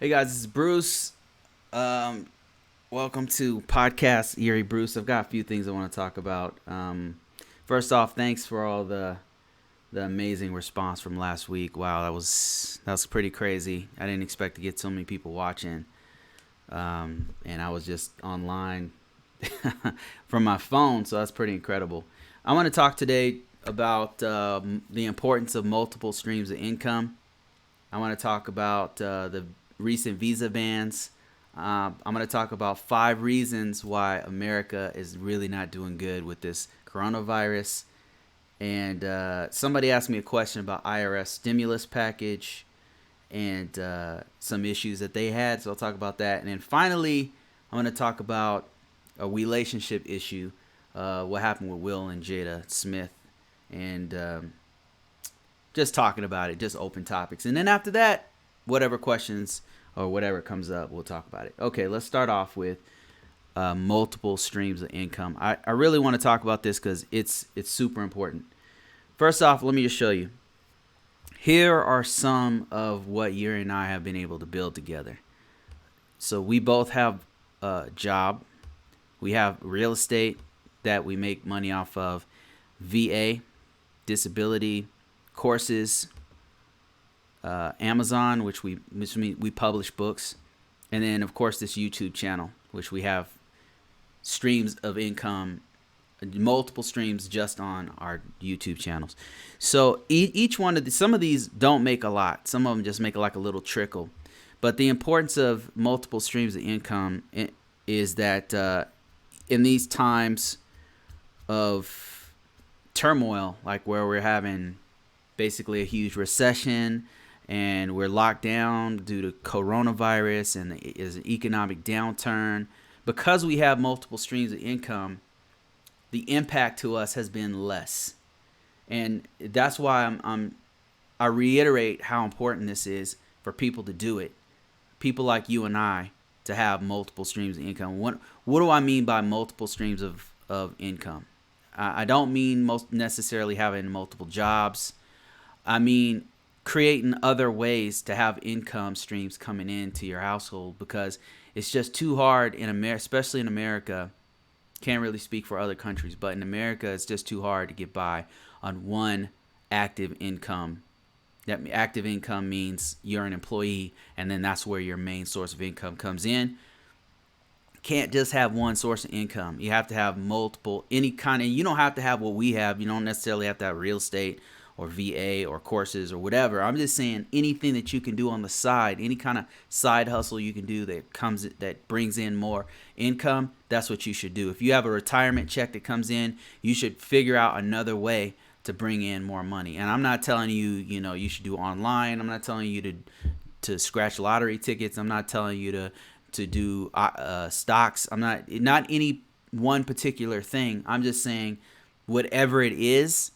Hey guys, this is Bruce. Um, Welcome to podcast YuriBruce. I've got a few things I want to talk about. First off, thanks for all the amazing response from last week. Wow, that was pretty crazy. I didn't expect to get so many people watching, and I was just online from my phone, so that's pretty incredible. I want to talk today about the importance of multiple streams of income. I want to talk about the recent visa bans. I'm going to talk about 5 reasons why America is really not doing good with this coronavirus. And somebody asked me a question about IRS stimulus package and some issues that they had. So I'll talk about that. And then finally, I'm going to talk about a relationship issue, what happened with Will and Jada Smith. And just talking about it, just open topics. And then after that, whatever questions or whatever comes up, we'll talk about it. Okay, let's start off with multiple streams of income. I really want to talk about this because it's super important. First off, let me just show you. Here are some of what Yuri and I have been able to build together. So we both have a job. We have real estate that we make money off of, VA, disability, courses, Amazon, which we publish books, and then of course this YouTube channel, which we have streams of income, multiple streams just on our YouTube channels. So each one of some of these don't make a lot. Some of them just make like a little trickle. But the importance of multiple streams of income is that in these times of turmoil, like where we're having basically a huge recession and we're locked down due to coronavirus and is an economic downturn, because we have multiple streams of income, the impact to us has been less. And that's why I reiterate how important this is for people to do it. People like you and I to have multiple streams of income. What do I mean by multiple streams of income? I don't mean most necessarily having multiple jobs. I mean creating other ways to have income streams coming into your household, because it's just too hard in America, especially in America. Can't really speak for other countries, but in America, it's just too hard to get by on one active income. That active income means you're an employee, and then that's where your main source of income comes in. Can't just have one source of income. You have to have multiple, any kind of, you don't have to have what we have. You don't necessarily have to have real estate or VA or courses or whatever. I'm just saying anything that you can do on the side, any kind of side hustle you can do that brings in more income, that's what you should do. If you have a retirement check that comes in, you should figure out another way to bring in more money. And I'm not telling you, you should do online. I'm not telling you to scratch lottery tickets. I'm not telling you to do stocks. I'm not any one particular thing. I'm just saying whatever it is,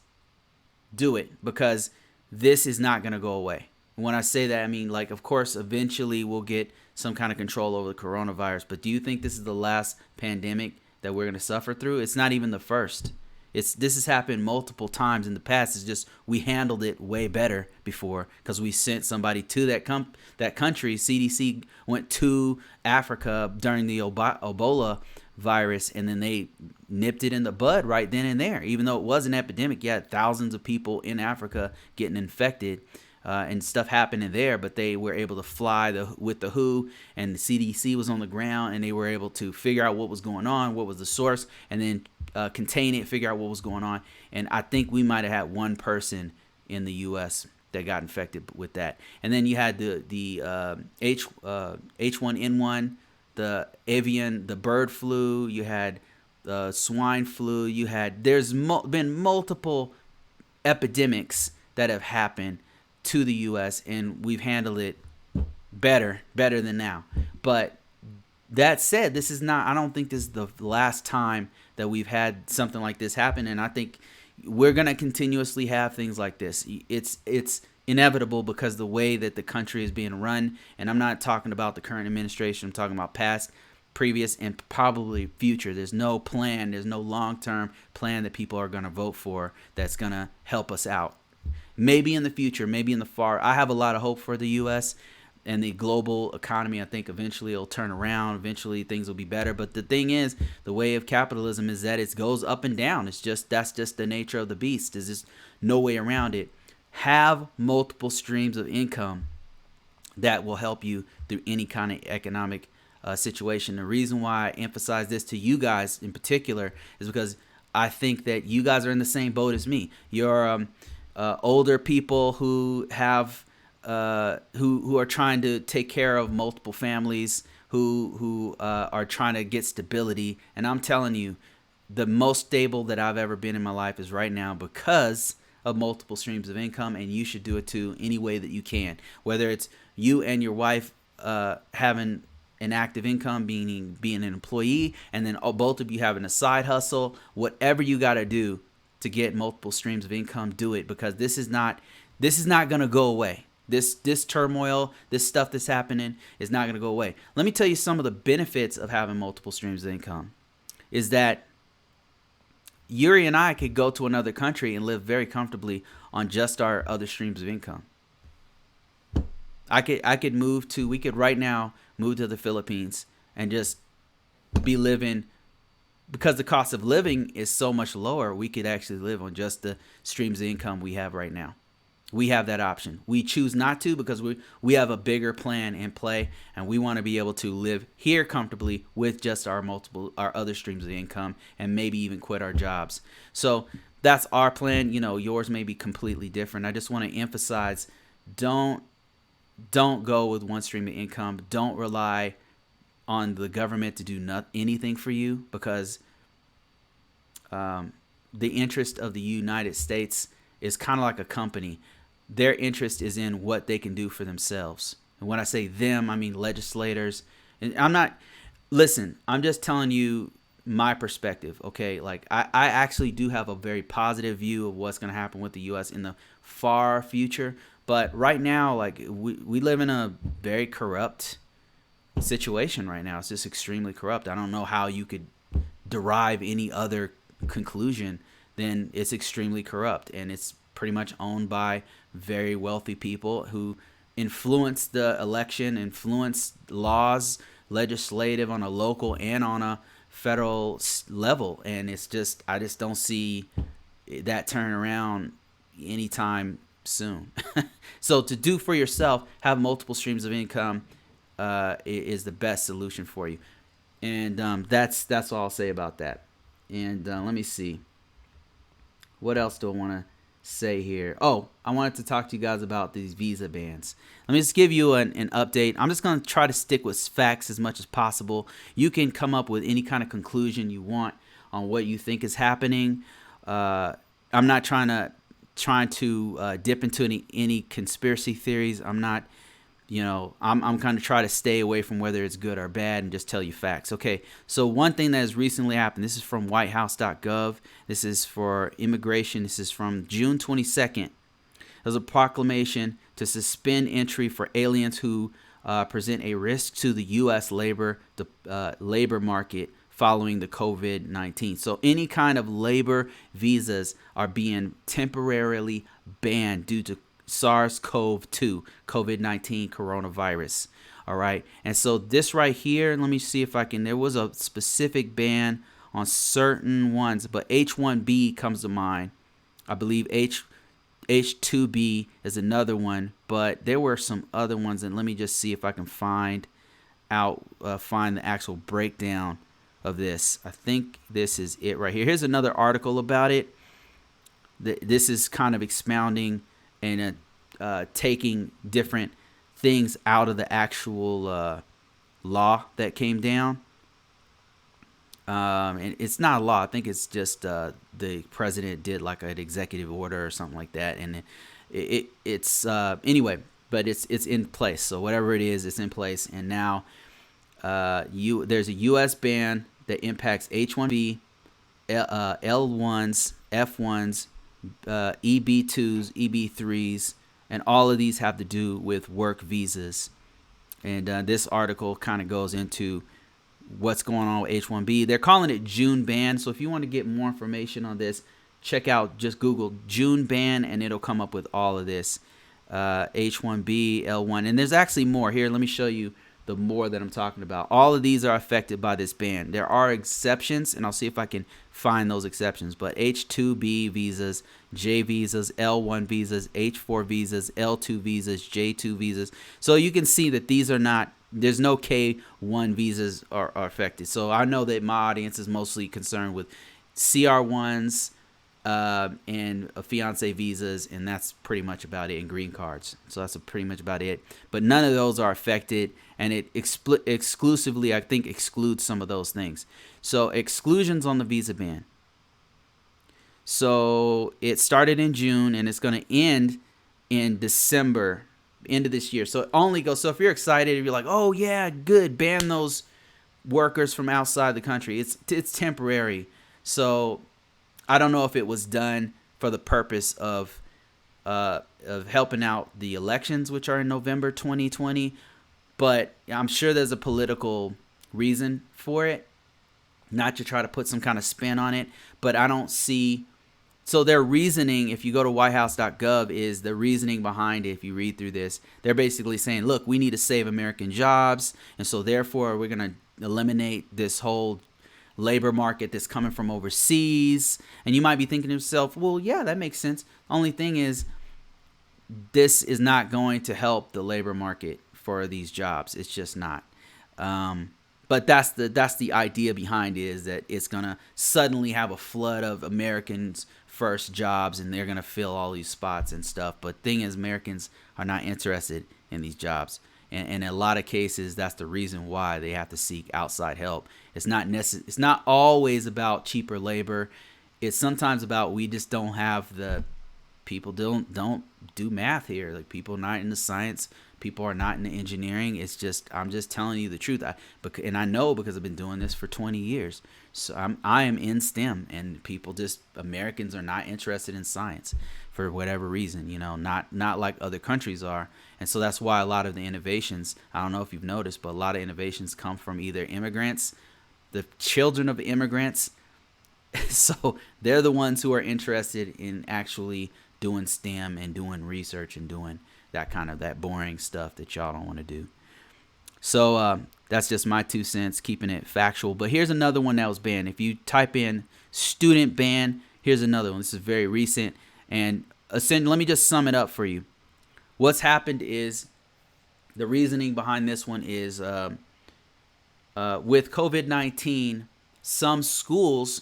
do it, because this is not going to go away. When I say that, I mean, like, of course, eventually we'll get some kind of control over the coronavirus. But do you think this is the last pandemic that we're going to suffer through? It's not even the first. This has happened multiple times in the past. It's just we handled it way better before because we sent somebody to that country. CDC went to Africa during the Ebola virus, and then they nipped it in the bud right then and there. Even though it was an epidemic, you had thousands of people in Africa getting infected and stuff happening there, but they were able to fly with the WHO, and the CDC was on the ground, and they were able to figure out what was going on, what was the source, and then contain it, figure out what was going on. And I think we might have had one person in the U.S. that got infected with that. And then you had the H1N1, the avian, the bird flu. You had swine flu. There's been multiple epidemics that have happened to the U.S. and we've handled it better than now. But that said, I don't think this is the last time that we've had something like this happen, and I think we're going to continuously have things like this. It's inevitable because the way that the country is being run, and I'm not talking about the current administration, I'm talking about past, previous, and probably future. There's no plan, there's no long-term plan that people are going to vote for that's going to help us out. Maybe in the future, maybe in the far, I have a lot of hope for the U.S., and the global economy, I think eventually it'll turn around. Eventually things will be better. But the thing is, the way of capitalism is that it goes up and down. That's just the nature of the beast. There's just no way around it. Have multiple streams of income that will help you through any kind of economic situation. The reason why I emphasize this to you guys in particular is because I think that you guys are in the same boat as me. You're older people who have who are trying to take care of multiple families, who are trying to get stability. And I'm telling you, the most stable that I've ever been in my life is right now because of multiple streams of income, and you should do it too any way that you can. Whether it's you and your wife having an active income, being an employee, and then both of you having a side hustle, whatever you got to do to get multiple streams of income, do it, because this is not going to go away. This turmoil, this stuff that's happening is not going to go away. Let me tell you some of the benefits of having multiple streams of income is that Yuri and I could go to another country and live very comfortably on just our other streams of income. We could right now move to the Philippines and just be living, because the cost of living is so much lower, we could actually live on just the streams of income we have right now. We have that option. We choose not to because we have a bigger plan in play, and we want to be able to live here comfortably with just our other streams of income, and maybe even quit our jobs. So that's our plan. Yours may be completely different. I just want to emphasize, don't go with one stream of income. Don't rely on the government to do anything for you, because the interest of the United States is kind of like a company. Their interest is in what they can do for themselves. And when I say them, I mean legislators. And I'm just telling you my perspective, okay? Like, I actually do have a very positive view of what's going to happen with the U.S. in the far future. But right now, like, we live in a very corrupt situation right now. It's just extremely corrupt. I don't know how you could derive any other conclusion than it's extremely corrupt. And it's pretty much owned by very wealthy people who influence the election, influence laws, legislative on a local and on a federal level. And I just don't see that turn around anytime soon. So to do for yourself, have multiple streams of income is the best solution for you. And that's all I'll say about that. And let me see. What else do I want to say here? Oh, I wanted to talk to you guys about these visa bans. Let me just give you an update. I'm just going to try to stick with facts as much as possible. You can come up with any kind of conclusion you want on what you think is happening. I'm not trying to dip into any conspiracy theories. I'm not, I'm kind of trying to stay away from whether it's good or bad and just tell you facts. Okay, so one thing that has recently happened, this is from whitehouse.gov. This is for immigration. This is from June 22nd. There's a proclamation to suspend entry for aliens who present a risk to the U.S. labor market following the COVID-19. So any kind of labor visas are being temporarily banned due to SARS-CoV-2, COVID-19 coronavirus. All right. And so this right here, let me see if there was a specific ban on certain ones, but H-1B comes to mind. I believe H-2B is another one, but there were some other ones. And let me just see if I can find the actual breakdown of this. I think this is it right here. Here's another article about it. This is kind of expounding and taking different things out of the actual law that came down. And it's not a law. I think it's just the president did like an executive order or something like that. And it's anyway, but it's in place. So whatever it is, it's in place. And now there's a U.S. ban that impacts H-1B, L-1s, F-1s, EB-2s, EB-3s, and all of these have to do with work visas. And this article kind of goes into what's going on with H-1B. They're calling it June ban. So if you want to get more information on this, just Google June ban and it'll come up with all of this. H1B, L1, and there's actually more. Here, let me show you the more that I'm talking about. All of these are affected by this ban. There are exceptions, and I'll see if I can find those exceptions. But H2B visas, J visas, L1 visas, H4 visas, L2 visas, J2 visas. So you can see that these are not, there's no K1 visas are affected. So I know that my audience is mostly concerned with CR1s, and fiance visas, and that's pretty much about it, and green cards. So that's pretty much about it. But none of those are affected, and it exclusively, I think, excludes some of those things. So exclusions on the visa ban. So it started in June, and it's going to end in December, end of this year. So it only goes. So if you're excited, if you're like, oh yeah, good, ban those workers from outside the country. It's temporary. So I don't know if it was done for the purpose of helping out the elections, which are in November 2020, but I'm sure there's a political reason for it, not to try to put some kind of spin on it. But I don't see. So their reasoning, if you go to whitehouse.gov, is the reasoning behind it. If you read through this, they're basically saying, look, we need to save American jobs, and so therefore we're going to eliminate this whole labor market that's coming from overseas. And you might be thinking to yourself, well, yeah, that makes sense. Only thing is, this is not going to help the labor market for these jobs. It's just not. But that's the idea behind it, is that it's gonna suddenly have a flood of Americans' first jobs, and they're gonna fill all these spots and stuff. But thing is, Americans are not interested in these jobs. And in a lot of cases, that's the reason why they have to seek outside help. It's not always about cheaper labor. It's sometimes about, we just don't have the people don't do math here. Like, people are not into science. People are not into engineering. It's just, I'm just telling you the truth. And I know, because I've been doing this for 20 years. So I am in STEM, and Americans are not interested in science for whatever reason, not like other countries are. And so that's why a lot of the innovations, I don't know if you've noticed, but a lot of innovations come from either immigrants, the children of immigrants. So they're the ones who are interested in actually doing STEM and doing research and doing that boring stuff that y'all don't want to do. So that's just my 2 cents, keeping it factual. But here's another one that was banned. If you type in StudentBan, here's another one. This is very recent. And let me just sum it up for you. What's happened is, the reasoning behind this one is, with COVID-19, some schools,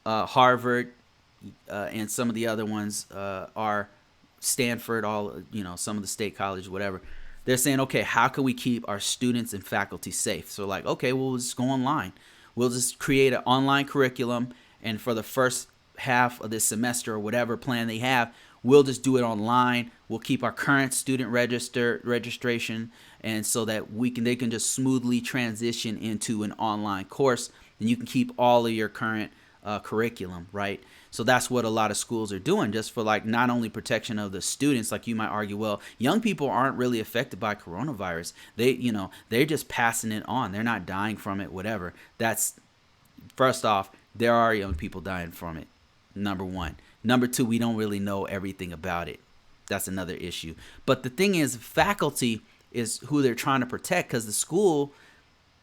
Harvard, and some of the other ones are Stanford, some of the state colleges, whatever. They're saying, okay, how can we keep our students and faculty safe? So like, okay, we'll just go online. We'll just create an online curriculum, and for the first half of this semester or whatever plan they have, we'll just do it online. We'll keep our current student registration, and so that they can just smoothly transition into an online course, and you can keep all of your current curriculum, right? So that's what a lot of schools are doing, just for like not only protection of the students. Like, you might argue, well, young people aren't really affected by coronavirus. They're just passing it on. They're not dying from it, whatever. That's, first off, there are young people dying from it. Number one. Number two, we don't really know everything about it. That's another issue. But the thing is, faculty is who they're trying to protect, because the school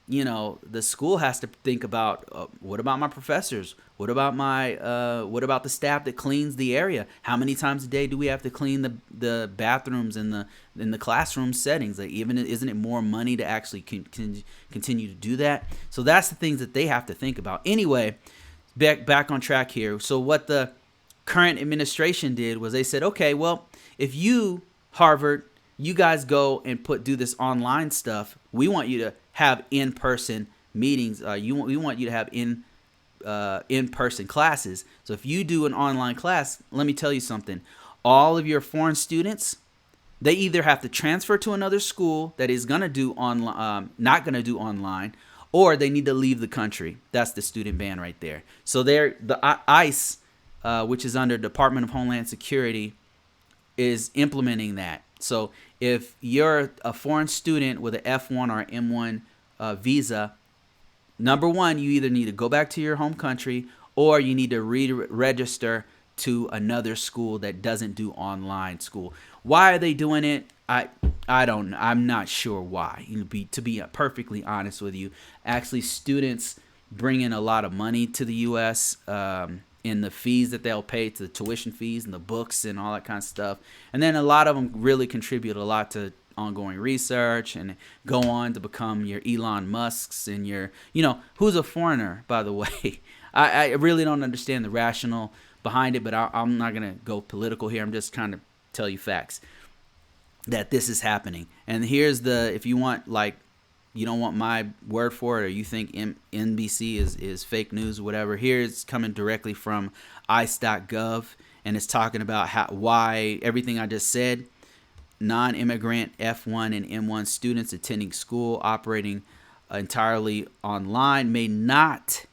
has to think about, what about my professors? What about the staff that cleans the area? How many times a day do we have to clean the bathrooms in the classroom settings? Like, isn't it more money to actually continue to do that? So that's the things that they have to think about. Anyway, back on track here. So what the current administration did was, they said, okay, well, if you, Harvard, you guys go and do this online stuff, we want you to have in-person meetings. We want you to have in-person classes. So if you do an online class, let me tell you something. All of your foreign students, they either have to transfer to another school that is gonna do not gonna do online, or they need to leave the country. That's the student ban right there. So the ICE, which is under Department of Homeland Security, is implementing that. So if you're a foreign student with an F1 or M1 visa, number one, you either need to go back to your home country, or you need to re-register to another school that doesn't do online school. Why are they doing it? I don't know. I'm not sure why. To be perfectly honest with you, actually, students bring in a lot of money to the U.S. In the fees that they'll pay, to the tuition fees and the books and all that kind of stuff. And then a lot of them really contribute a lot to ongoing research and go on to become your Elon Musks and your, who's a foreigner, by the way. I really don't understand the rationale behind it, but I'm not going to go political here. I'm just trying to tell you facts that this is happening. And here's if you want, like, you don't want my word for it, or you think NBC is fake news or whatever, here it's coming directly from ice.gov, and it's talking about why everything I just said. Non-immigrant F1 and M1 students attending school operating entirely online may not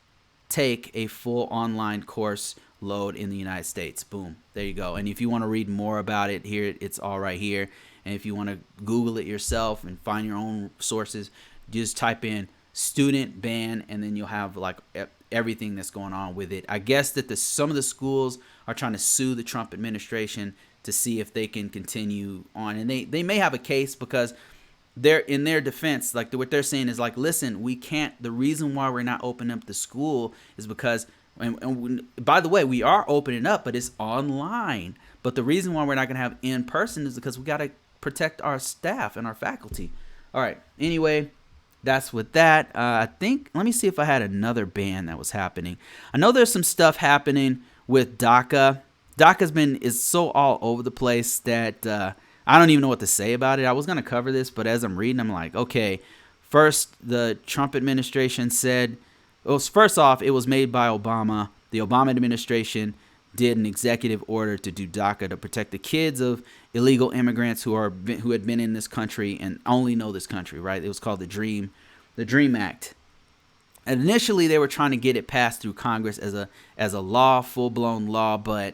take a full online course load in the United States. Boom. There you go. And if you want to read more about it, here it's all right here. And if you want to Google it yourself and find your own sources, just type in StudentBan, and then you'll have like everything that's going on with it. I guess that some of the schools are trying to sue the Trump administration to see if they can continue on. And they may have a case, because they're in their defense, like what they're saying is like, listen, we can't, the reason why we're not opening up the school is because, and by the way, we are opening up, but it's online. But the reason why we're not going to have in person is because we got to protect our staff and our faculty. All right. Anyway, that's with that. I think, let me see if I had another ban that was happening. I know there's some stuff happening with DACA. DACA is so all over the place that I don't even know what to say about it. I was going to cover this, but as I'm reading, I'm like, okay. First, the Trump administration said, first off, it was made by Obama. The Obama administration did an executive order to do DACA to protect the kids of illegal immigrants who had been in this country and only know this country, right? It was called the Dream Act. And initially, they were trying to get it passed through Congress as a law, full-blown law, but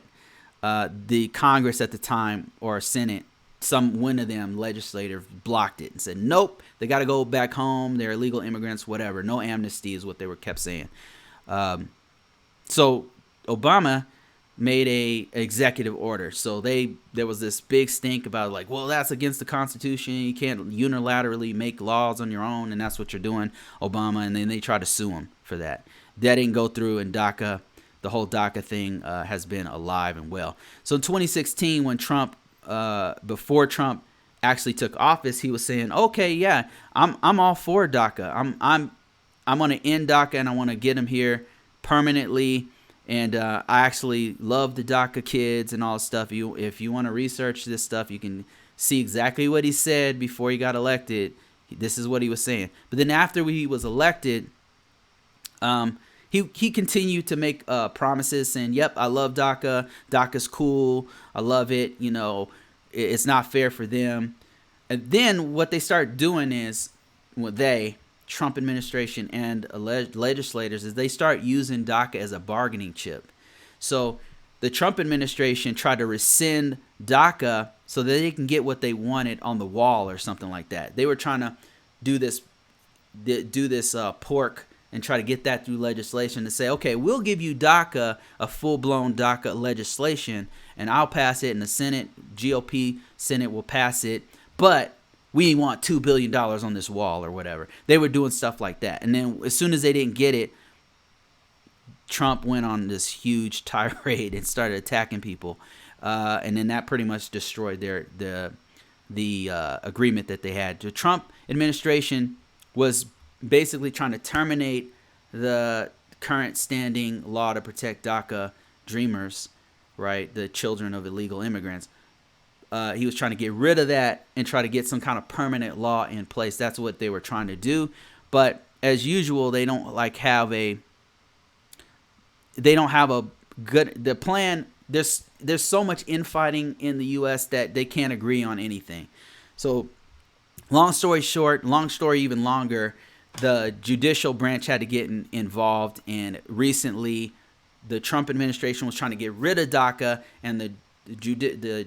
the Congress at the time, or Senate, one of them legislators blocked it and said, nope, they got to go back home. They're illegal immigrants, whatever. No amnesty is what they kept saying. So Obama made a executive order. So there was this big stink about like, well, that's against the Constitution. You can't unilaterally make laws on your own, and that's what you're doing, Obama. And then they tried to sue him for that. That didn't go through, and DACA, the whole DACA thing has been alive and well. So in 2016, when before Trump actually took office, he was saying, okay, yeah, I'm all for DACA. I'm going to end DACA, and I want to get them here permanently. And I actually love the DACA kids and all this stuff. If you want to research this stuff, you can see exactly what he said before he got elected. This is what he was saying. But then after he was elected, he continued to make promises saying, yep, I love DACA. DACA's cool. I love it. It's not fair for them. And then what they start doing is, Trump administration and legislators, is they start using DACA as a bargaining chip. So the Trump administration tried to rescind DACA so that they can get what they wanted on the wall or something like that. They were trying to do this pork and try to get that through legislation to say, okay, we'll give you DACA, a full-blown DACA legislation, and I'll pass it, and the Senate, GOP Senate will pass it, but we want $2 billion on this wall or whatever. They were doing stuff like that. And then as soon as they didn't get it, Trump went on this huge tirade and started attacking people. And then that pretty much destroyed the agreement that they had. The Trump administration was basically trying to terminate the current standing law to protect DACA dreamers, right? The children of illegal immigrants. He was trying to get rid of that and try to get some kind of permanent law in place. That's what they were trying to do. But as usual, they don't have a good, the plan. There's so much infighting in the U.S. that they can't agree on anything. So long story short, long story even longer, the judicial branch had to get involved. And recently the Trump administration was trying to get rid of DACA, and the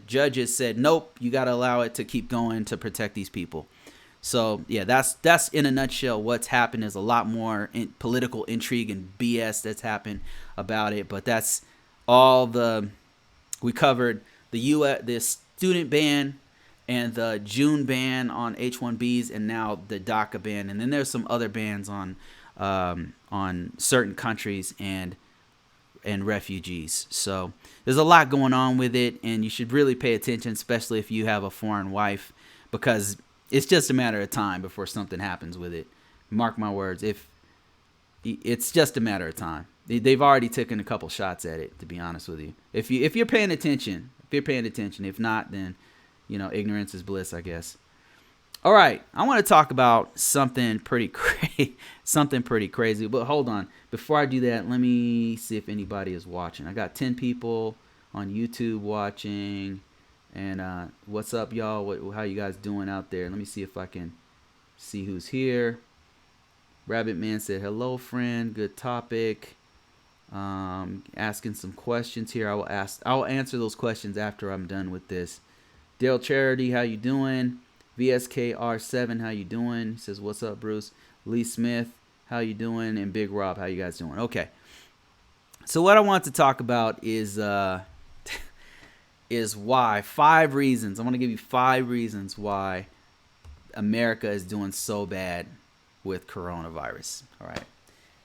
judges said, nope, you got to allow it to keep going to protect these people. So yeah, that's in a nutshell what's happened. There's a lot more political intrigue and BS that's happened about it, but that's all the We covered the student ban and the June ban on H-1Bs, and now the DACA ban, and then there's some other bans on certain countries and refugees. So there's a lot going on with it, and you should really pay attention, especially if you have a foreign wife, because it's just a matter of time before something happens with it. Mark my words. If it's just a matter of time. They've already taken a couple shots at it, to be honest with you. If you're paying attention, if not, then ignorance is bliss, I guess. All right, I want to talk about something pretty crazy. But hold on, before I do that, let me see if anybody is watching. I got 10 people on YouTube watching, and what's up, y'all? How you guys doing out there? Let me see if I can see who's here. Rabbit Man said, hello, friend. Good topic. Asking some questions here. I will answer those questions after I'm done with this. Dale Charity, how you doing? VSKR7, how you doing? He says, what's up, Bruce? Lee Smith, how you doing? And Big Rob, how you guys doing? Okay. So what I want to talk about is why. 5 reasons. I want to give you 5 reasons why America is doing so bad with coronavirus. All right.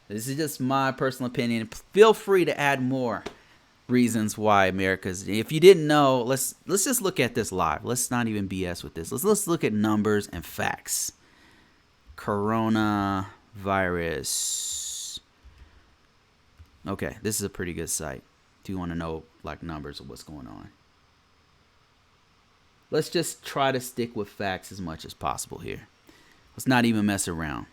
This is just my personal opinion. Feel free to add more reasons why America's. If you didn't know, let's just look at this live. Let's not even BS with this. Let's look at numbers and facts. Coronavirus. Okay, this is a pretty good site. Do you want to know like numbers of what's going on? Let's just try to stick with facts as much as possible here. Let's not even mess around.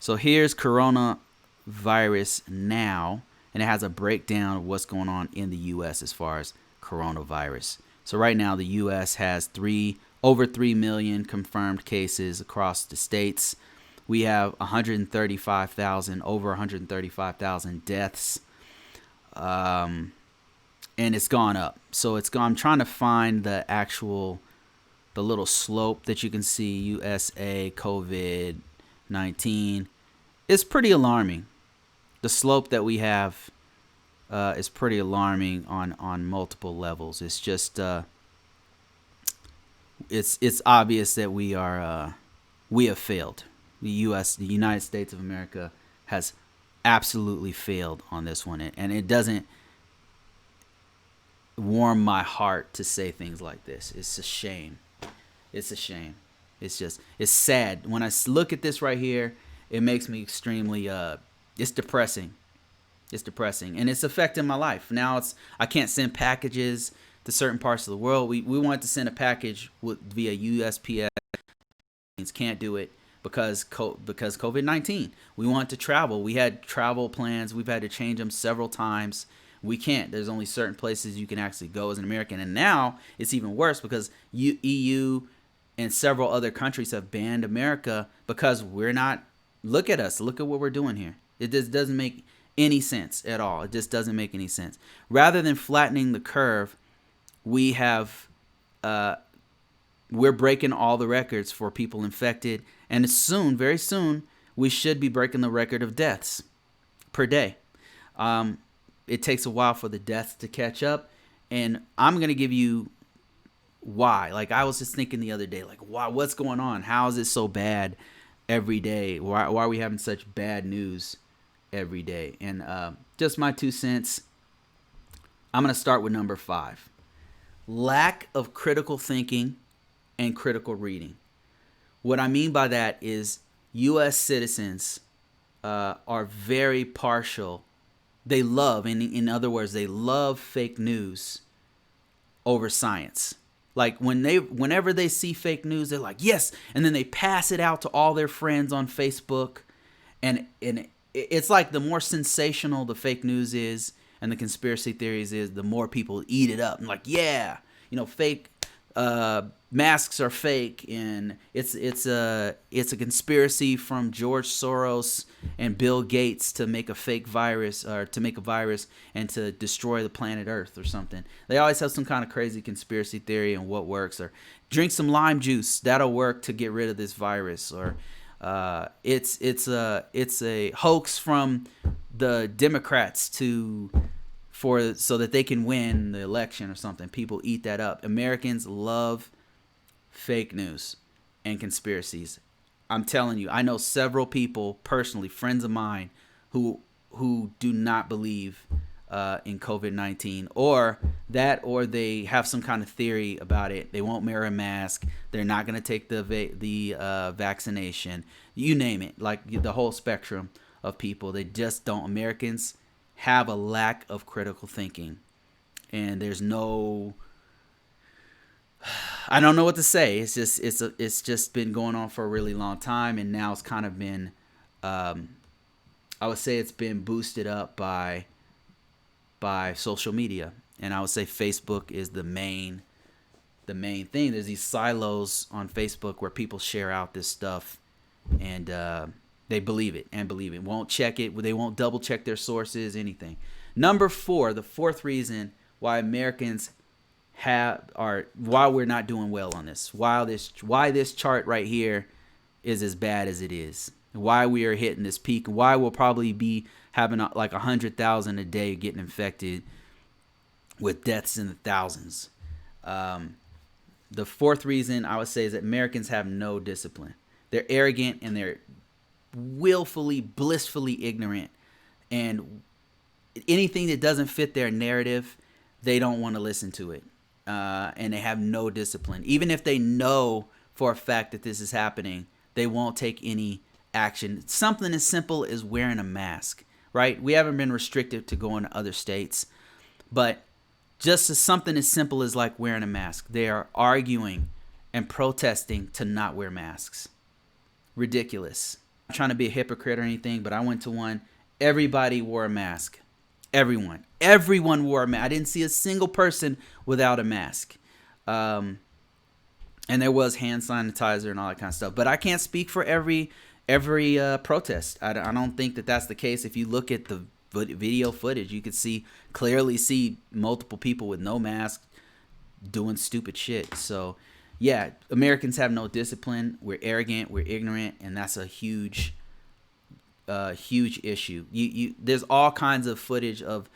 So here's coronavirus now, and it has a breakdown of what's going on in the U.S. as far as coronavirus. So right now, the U.S. has over 3 million confirmed cases across the states. We have over 135,000 deaths, and it's gone up. So I'm trying to find the little slope that you can see. USA COVID-19 is pretty alarming. The slope that we have is pretty alarming on multiple levels. It's just it's obvious that we have failed. The United States of America, has absolutely failed on this one, and it doesn't warm my heart to say things like this. It's a shame. It's a shame. It's sad. When I look at this right here, it makes me extremely, it's depressing. It's depressing. And it's affecting my life. Now I can't send packages to certain parts of the world. We wanted to send a package via USPS. Can't do it because COVID-19. We want to travel. We had travel plans. We've had to change them several times. We can't. There's only certain places you can actually go as an American. And now it's even worse because EU and several other countries have banned America because we're not. Look at us. Look at what we're doing here. It just doesn't make any sense at all. It just doesn't make any sense. Rather than flattening the curve, we have we're breaking all the records for people infected, and soon, very soon, we should be breaking the record of deaths per day. It takes a while for the deaths to catch up, and I'm going to give you why. Like, I was just thinking the other day, like, why? What's going on? How is it so bad every day? Why are we having such bad news every day? And just my 2 cents, I'm going to start with number 5. Lack of critical thinking and critical reading. What I mean by that is U.S. citizens are very partial. They love, in other words, they love fake news over science. Like whenever they see fake news, they're like, yes, and then they pass it out to all their friends on Facebook, and it's like the more sensational the fake news is and the conspiracy theories is, the more people eat it up. And like, yeah, fake masks are fake, and it's a conspiracy from George Soros and Bill Gates to make a fake virus, or to make a virus and to destroy the planet Earth or something. They always have some kind of crazy conspiracy theory and what works, or drink some lime juice, that'll work to get rid of this virus, or it's a hoax from the Democrats to so that they can win the election or something. People eat that up. Americans love fake news and conspiracies. I'm telling you, I know several people personally, friends of mine, who do not believe in COVID-19 or they have some kind of theory about it. They won't wear a mask. They're not going to take the vaccination. You name it, like the whole spectrum of people. They just don't. Americans have a lack of critical thinking, and there's no. I don't know what to say. It's just been going on for a really long time, and now it's kind of been, I would say it's been boosted up by social media, and I would say Facebook is the main thing. There's these silos on Facebook where people share out this stuff, and they believe it. Won't check it. They won't double check their sources, anything. Number 4, the fourth reason why Americans why we're not doing well on this. Why this chart right here is as bad as it is. Why we are hitting this peak. Why we'll probably be having like 100,000 a day getting infected with deaths in the thousands. The fourth reason I would say is that Americans have no discipline. They're arrogant and they're willfully, blissfully ignorant. And anything that doesn't fit their narrative, they don't want to listen to it. And they have no discipline. Even if they know for a fact that this is happening, they won't take any action. Something as simple as wearing a mask, right? We haven't been restricted to going to other states, but just something as simple as like wearing a mask. They are arguing and protesting to not wear masks. Ridiculous. I'm not trying to be a hypocrite or anything, but I went to one. Everybody wore a mask. Everyone wore a mask. I didn't see a single person without a mask. And there was hand sanitizer and all that kind of stuff. But I can't speak for every protest. I don't think that that's the case. If you look at the video footage, you could clearly see multiple people with no mask doing stupid shit. So, yeah, Americans have no discipline. We're arrogant. We're ignorant. And that's a huge issue. There's all kinds of footage of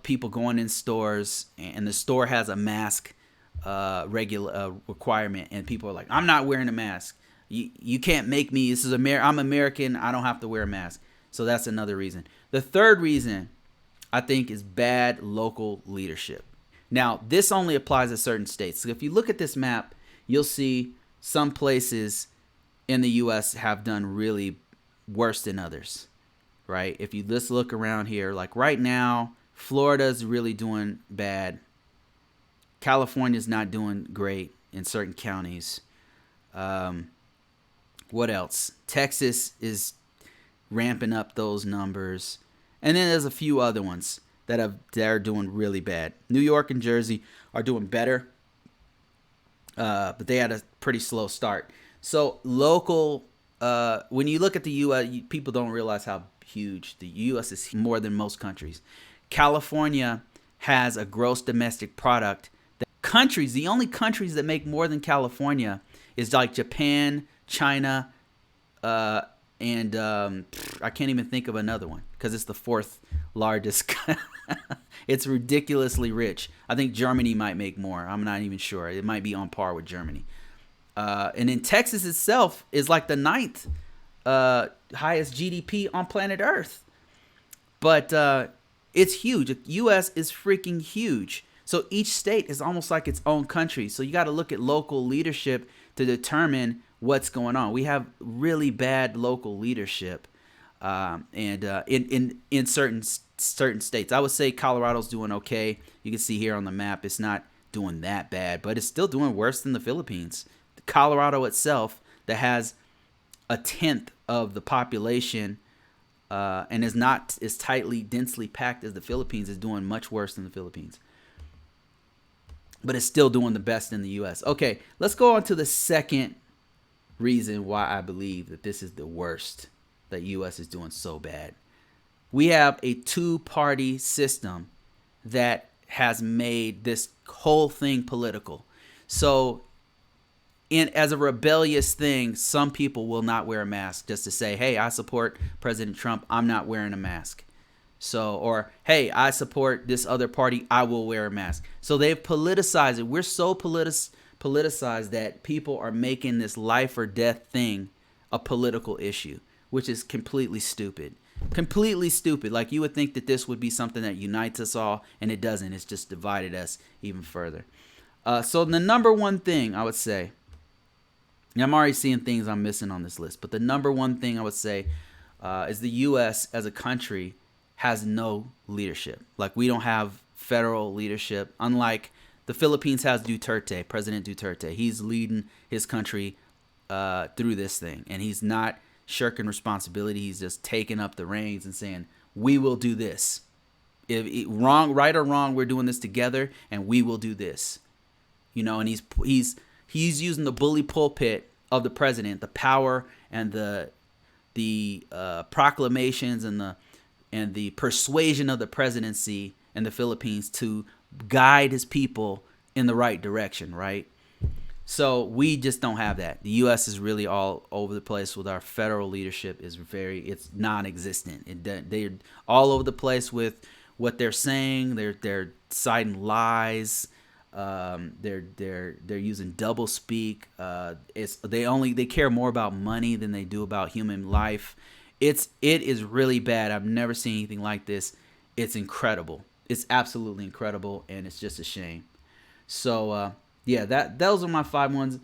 people going in stores, and the store has a mask requirement, and people are like, I'm not wearing a mask. You can't make me. I'm American. I don't have to wear a mask. So that's another reason. The third reason I think is bad local leadership. Now, this only applies to certain states. So if you look at this map, you'll see some places in the U.S. have done really worse than others, right? If you just look around here, like right now, Florida's really doing bad. California's not doing great in certain counties. What else? Texas is ramping up those numbers. And then there's a few other ones that are doing really bad. New York and Jersey are doing better, but they had a pretty slow start. So local, when you look at the U.S., people don't realize how huge the U.S. is, more than most countries. California has a gross domestic product. The only countries that make more than California is like Japan, China, and I can't even think of another one because it's the fourth largest. It's ridiculously rich. I think Germany might make more. I'm not even sure. It might be on par with Germany. And then Texas itself is like the ninth highest GDP on planet Earth. But it's huge. The U.S. is freaking huge. So each state is almost like its own country. So you got to look at local leadership to determine what's going on. We have really bad local leadership, and in certain states. I would say Colorado's doing okay. You can see here on the map, it's not doing that bad, but it's still doing worse than the Philippines. Colorado itself, that has a tenth of the population, and is not as tightly, densely packed as the Philippines, is doing much worse than the Philippines. But it's still doing the best in the U.S. Okay, let's go on to the second reason why I believe that this is the worst, that U.S. is doing so bad. We have a two-party system that has made this whole thing political. So, as a rebellious thing, some people will not wear a mask just to say, hey, I support President Trump. I'm not wearing a mask. So, or hey, I support this other party, I will wear a mask. So they've politicized it. We're so politicized that people are making this life or death thing a political issue, which is completely stupid. Completely stupid. Like, you would think that this would be something that unites us all, and it doesn't. It's just divided us even further. So the number one thing I would say, and I'm already seeing things I'm missing on this list, but the number one thing I would say is the U.S. as a country has no leadership. Like, we don't have federal leadership. Unlike the Philippines has Duterte, President Duterte. He's leading his country through this thing, and he's not shirking responsibility. He's just taking up the reins and saying, we will do this. If right or wrong, we're doing this together, and we will do this. You know, and he's using the bully pulpit of the president, the power and the proclamations and the persuasion of the presidency in the Philippines to guide his people in the right direction, right? So we just don't have that. The U.S. is really all over the place with our federal leadership. It's non-existent. They're all over the place with what they're saying. They're citing lies. They're using double speak. They care more about money than they do about human life. It is really bad. I've never seen anything like this. It's incredible. It's absolutely incredible, and it's just a shame. So those are my 5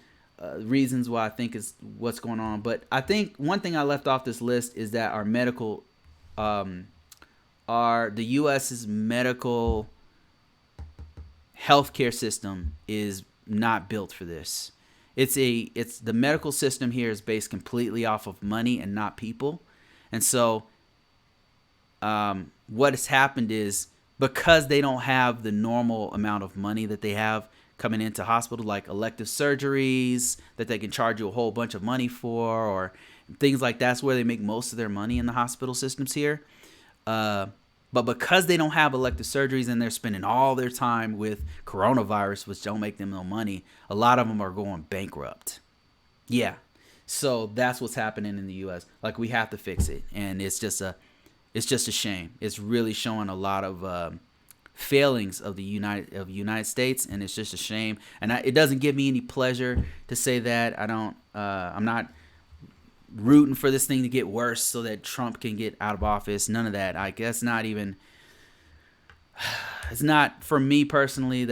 reasons why I think is what's going on. But I think one thing I left off this list is that our medical, the U.S.'s medical healthcare system is not built for this. It's the medical system here is based completely off of money and not people. And so what has happened is, because they don't have the normal amount of money that they have coming into hospital, like elective surgeries that they can charge you a whole bunch of money for, or things like that's where they make most of their money in the hospital systems here. But because they don't have elective surgeries and they're spending all their time with coronavirus, which don't make them no money, a lot of them are going bankrupt. Yeah. So that's what's happening in the U.S. Like, we have to fix it, and it's just a shame. It's really showing a lot of failings of the United States, and it's just a shame. And it doesn't give me any pleasure to say that. I'm not rooting for this thing to get worse so that Trump can get out of office. None of that. I guess not even. It's not for me personally.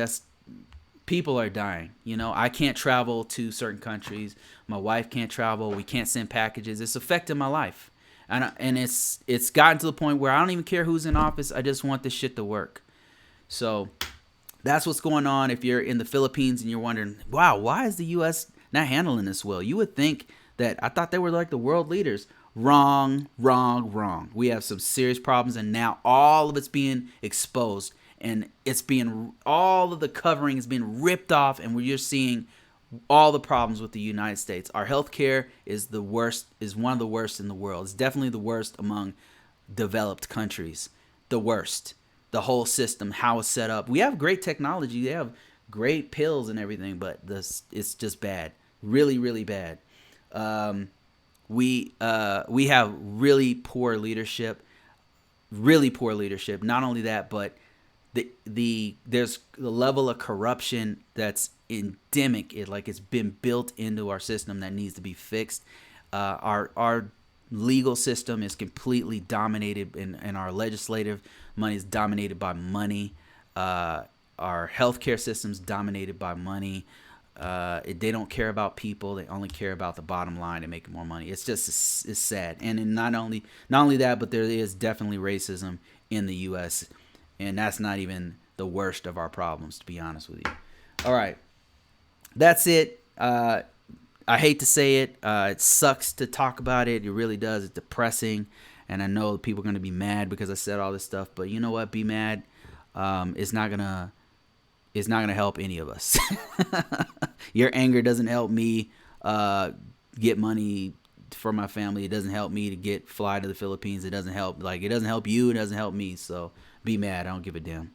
People are dying. You know, I can't travel to certain countries. My wife can't travel. We can't send packages. It's affecting my life. And it's gotten to the point where I don't even care who's in office. I just want this shit to work. So that's what's going on. If you're in the Philippines and you're wondering, wow, why is the U.S. not handling this well? You would think that, I thought they were like the world leaders. Wrong. We have some serious problems, and now all of it's being exposed, and all of the covering is being ripped off, and we're just seeing all the problems with the United States. Our healthcare is one of the worst in the world. It's definitely the worst among developed countries. The worst. The whole system, how it's set up. We have great technology. They have great pills and everything, but it's just bad. Really, really bad. We have really poor leadership. Really poor leadership. Not only that, but there's the level of corruption that's endemic. It's been built into our system that needs to be fixed. Our legal system is completely dominated, and our legislative money is dominated by money. Our healthcare system is dominated by money. They don't care about people. They only care about the bottom line and making more money. It's sad. And not only that, but there is definitely racism in the U.S., and that's not even the worst of our problems, to be honest with you. All right. That's it. I hate to say it. It sucks to talk about it. It really does. It's depressing. And I know people are going to be mad because I said all this stuff. But you know what? Be mad. It's not going to help any of us. Your anger doesn't help me get money for my family. It doesn't help me to fly to the Philippines. It doesn't help. It doesn't help you. It doesn't help me. So be mad. I don't give a damn.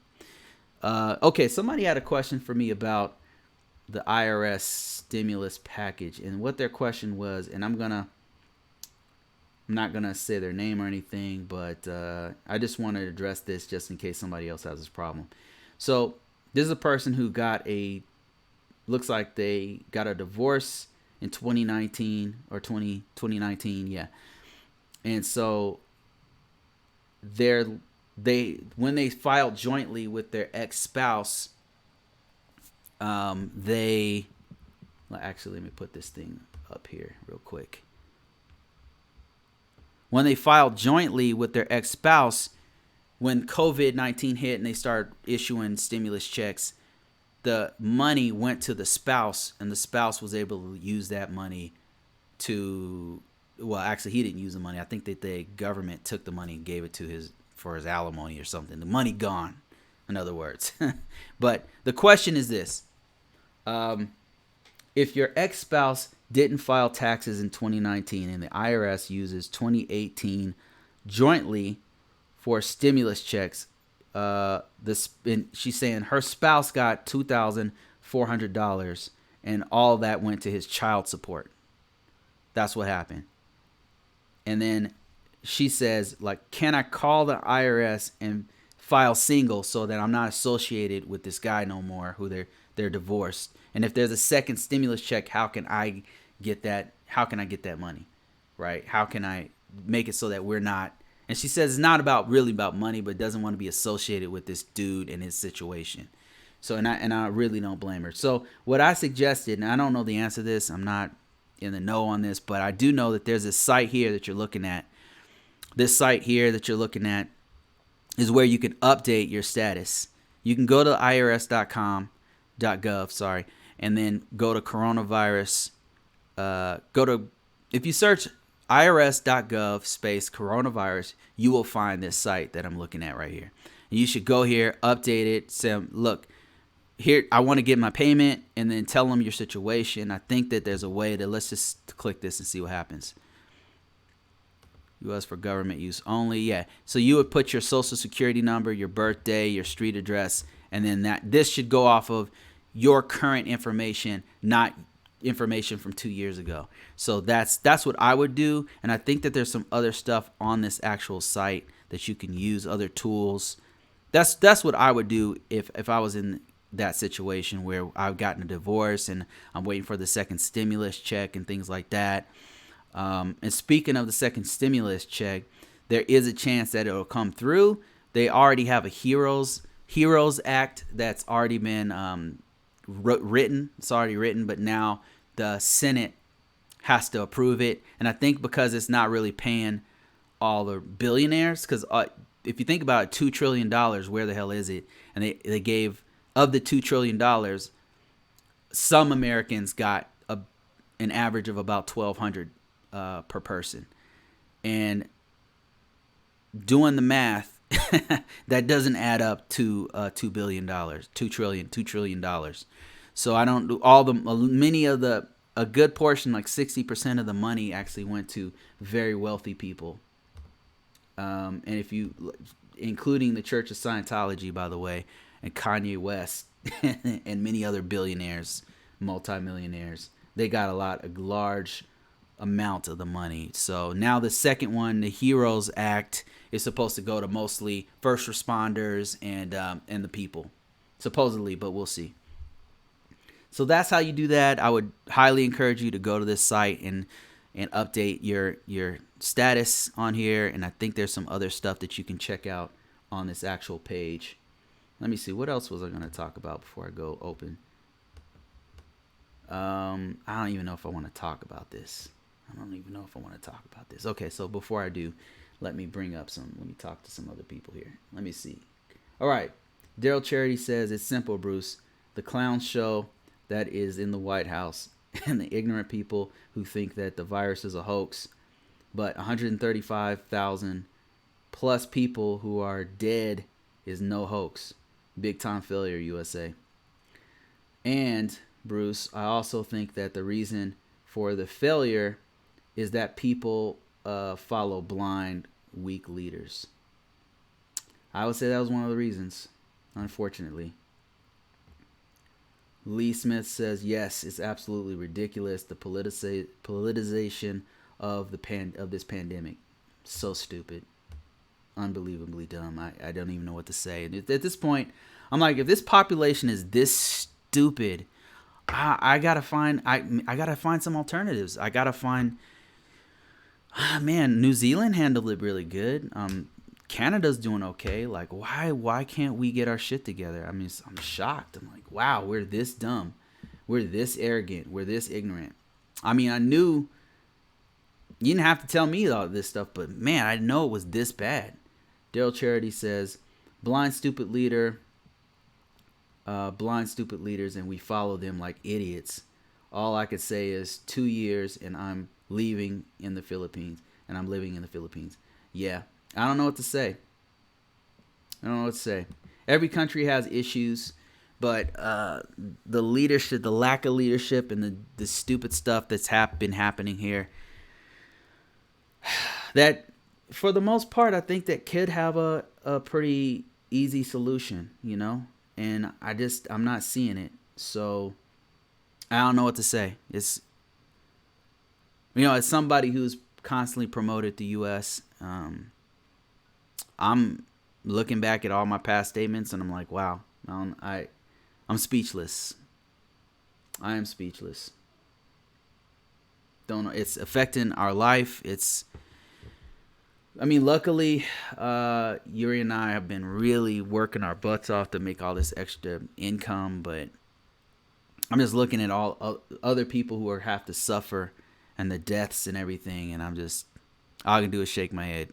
Okay, somebody had a question for me about the IRS stimulus package and what their question was, and I'm gonna I'm not going to say their name or anything, but I just wanted to address this just in case somebody else has this problem. So this is a person who looks like they got a divorce in 2019 or 2019, yeah. And so when they filed jointly with their ex-spouse, actually, let me put this thing up here real quick. When they filed jointly with their ex-spouse, when COVID-19 hit and they started issuing stimulus checks, the money went to the spouse, and the spouse was able to use that money to, well, actually, he didn't use the money. I think that the government took the money and gave it to for his alimony or something. The money gone, in other words. But the question is this. If your ex-spouse didn't file taxes in 2019 and the IRS uses 2018 jointly for stimulus checks, she's saying her spouse got $2,400 and all that went to his child support. That's what happened. And then she says, like, can I call the IRS and file single so that I'm not associated with this guy no more, who they're divorced? And if there's a second stimulus check, how can I get that? How can I get that money? Right? How can I make it so that we're not? And she says it's not really about money, but doesn't want to be associated with this dude and his situation. So, and I really don't blame her. So what I suggested, and I don't know the answer to this, I'm not in the know on this, but I do know that there's a site here that you're looking at. This site here that you're looking at is where you can update your status. You can go to irs.gov, and then go to coronavirus. If you search irs.gov space coronavirus, you will find this site that I'm looking at right here. And you should go here, update it, say, look, here, I want to get my payment, and then tell them your situation. I think that there's a way to, let's just click this and see what happens. U.S. for government use only. Yeah. So you would put your social security number, your birthday, your street address, and then this should go off of your current information, not information from 2 years ago. So that's what I would do. And I think that there's some other stuff on this actual site that you can use, other tools. That's what I would do if I was in that situation where I've gotten a divorce and I'm waiting for the second stimulus check and things like that. And speaking of the second stimulus check, there is a chance that it'll come through. They already have a Heroes Act that's already been written. It's already written, but now the Senate has to approve it. And I think because it's not really paying all the billionaires, because if you think about it, $2 trillion, where the hell is it? And they gave, of the $2 trillion, some Americans got an average of about $1,200 per person. And doing the math, that doesn't add up to $2 billion, $2 trillion. So I don't do a good portion, like 60% of the money actually went to very wealthy people. And if you, including the Church of Scientology, by the way, and Kanye West and many other billionaires, multimillionaires, they got a large amount of the money. So now the second one, the Heroes Act, is supposed to go to mostly first responders and the people, supposedly, but we'll see. So that's how you do that. I would highly encourage you to go to this site and update your status on here. And I think there's some other stuff that you can check out on this actual page. Let me see. What else was I going to talk about before I go open? I don't even know if I want to talk about this. Okay, so before I do, let me talk to some other people here. Let me see. All right. Daryl Charity says, it's simple, Bruce. The clown show that is in the White House and the ignorant people who think that the virus is a hoax, but 135,000 plus people who are dead is no hoax. Big time failure, USA. And, Bruce, I also think that the reason for the failure is that people follow blind, weak leaders. I would say that was one of the reasons, unfortunately. Lee Smith says, yes, it's absolutely ridiculous. The politicization of this pandemic. So stupid, unbelievably dumb. I don't even know what to say. And at this point, I'm like, if this population is this stupid, I gotta find some alternatives. I gotta find. Man, New Zealand handled it really good. Canada's doing okay. Like, why can't we get our shit together? I mean, I'm shocked. I'm like, wow, we're this dumb, we're this arrogant, we're this ignorant. I mean, I knew. You didn't have to tell me all this stuff, but man, I didn't know it was this bad. Daryl Charity says, blind stupid leaders, and we follow them like idiots. All I could say is 2 years, and I'm leaving in the Philippines, and I'm living in the Philippines. Yeah, I don't know what to say. Every country has issues, but the leadership, the lack of leadership, and the stupid stuff that's been happening here, that for the most part, I think that could have a pretty easy solution, and I'm not seeing it. So I don't know what to say. It's, as somebody who's constantly promoted the U.S., I'm looking back at all my past statements, and I'm like, wow, I'm speechless. I am speechless. Don't know. It's affecting our life. Luckily, Yuri and I have been really working our butts off to make all this extra income, but I'm just looking at all other people who have to suffer and the deaths and everything, and all I can do is shake my head.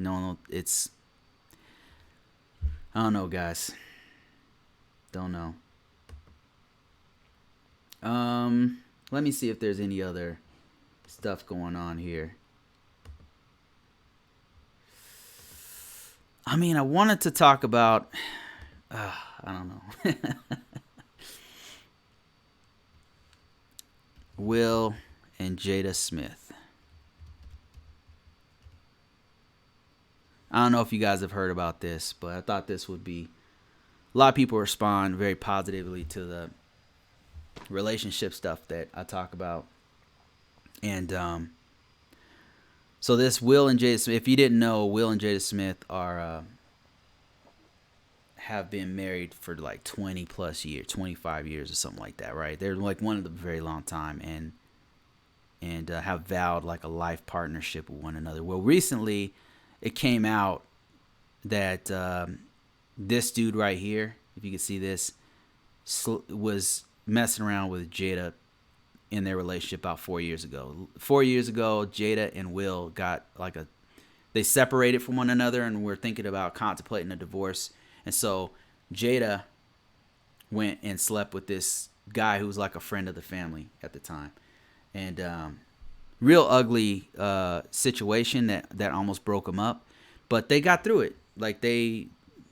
No, I don't know, guys. Don't know. Let me see if there's any other stuff going on here. I wanted to talk about, I don't know. Will and Jada Smith. I don't know if you guys have heard about this, but I thought this would be, a lot of people respond very positively to the relationship stuff that I talk about. And so this Will and Jada Smith, if you didn't know, Will and Jada Smith have been married for like 20 plus years, 25 years or something like that, right? They're like one of the very long time, and have vowed like a life partnership with one another. Well, recently it came out that this dude right here, if you can see this, was messing around with Jada in their relationship about 4 years ago. 4 years ago, Jada and Will got they separated from one another and were thinking about contemplating a divorce. And so Jada went and slept with this guy who was like a friend of the family at the time. And real ugly situation that almost broke them up. But they got through it. Like it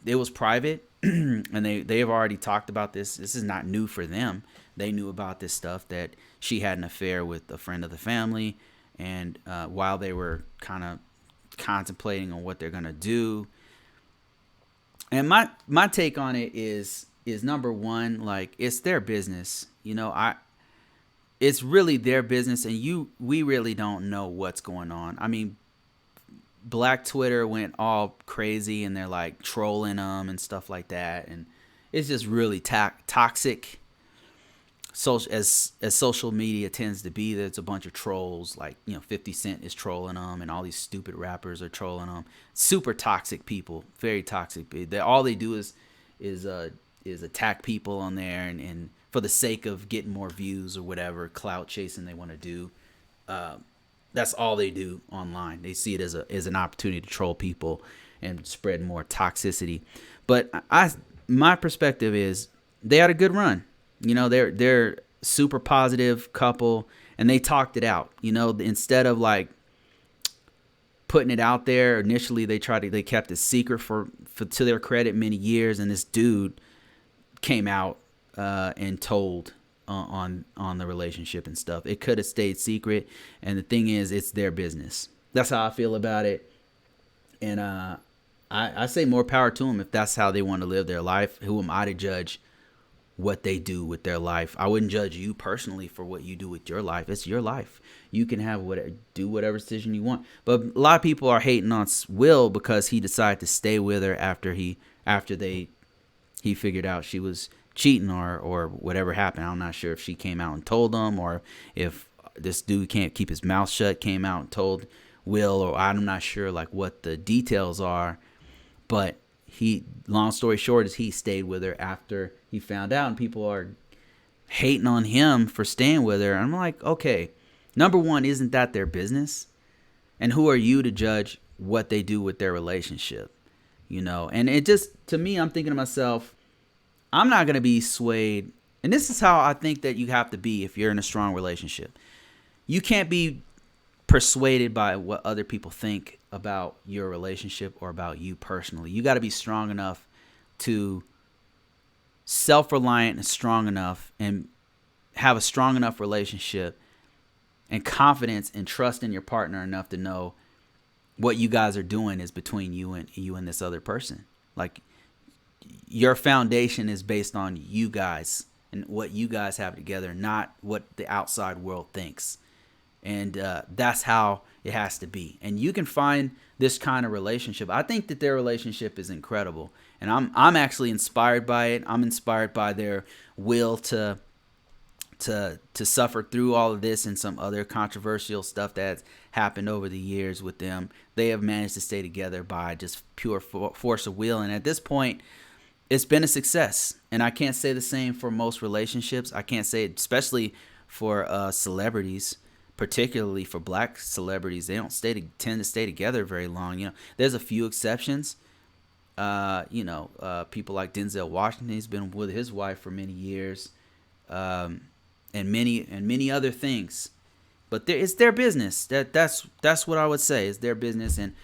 was private, and they have already talked about this. This is not new for them. They knew about this stuff, that she had an affair with a friend of the family, and while they were kind of contemplating on what they're gonna do. And my take on it is number one, like, it's their business. It's really their business, and we really don't know what's going on. I mean, Black Twitter went all crazy, and they're like trolling them and stuff like that, and it's just really toxic. As social media tends to be, there's a bunch of trolls. Like 50 Cent is trolling them, and all these stupid rappers are trolling them. Super toxic people, very toxic. All they do is attack people on there, and for the sake of getting more views or whatever clout chasing they want to do. That's all they do online. They see it as an opportunity to troll people and spread more toxicity. But my perspective is they had a good run. They're super positive couple, and they talked it out. Instead of like putting it out there initially, they kept it secret for to their credit many years, and this dude came out and told on the relationship and stuff. It could have stayed secret, and the thing is, it's their business. That's how I feel about it, and I say more power to them if that's how they want to live their life. Who am I to judge what they do with their life. I wouldn't judge you personally for what you do with your life. It's your life. You can do whatever decision you want. But a lot of people are hating on Will because he decided to stay with her after he figured out she was cheating or whatever happened. I'm not sure if she came out and told him, or if this dude can't keep his mouth shut, came out and told Will, or I'm not sure like what the details are. But long story short is he stayed with her after he found out, and people are hating on him for staying with her. I'm like, okay, number one, isn't that their business? And who are you to judge what they do with their relationship? And it just, to me, I'm thinking to myself, I'm not going to be swayed. And this is how I think that you have to be if you're in a strong relationship. You can't be persuaded by what other people think about your relationship or about you personally. You got to be strong enough to self-reliant and strong enough and have a strong enough relationship and confidence and trust in your partner enough to know what you guys are doing is between you and this other person. Like, your foundation is based on you guys and what you guys have together, not what the outside world thinks. And that's how it has to be. And you can find this kind of relationship. I think that their relationship is incredible, and I'm actually inspired by it. I'm inspired by their will to suffer through all of this and some other controversial stuff that's happened over the years with them. They have managed to stay together by just pure force of will, and at this point, it's been a success. And I can't say the same for most relationships. I can't say it, especially for celebrities. Particularly for black celebrities, they don't tend to stay together very long. There's a few exceptions. People like Denzel Washington. He's been with his wife for many years, and many other things. But it's their business. That's what I would say. It's their business, and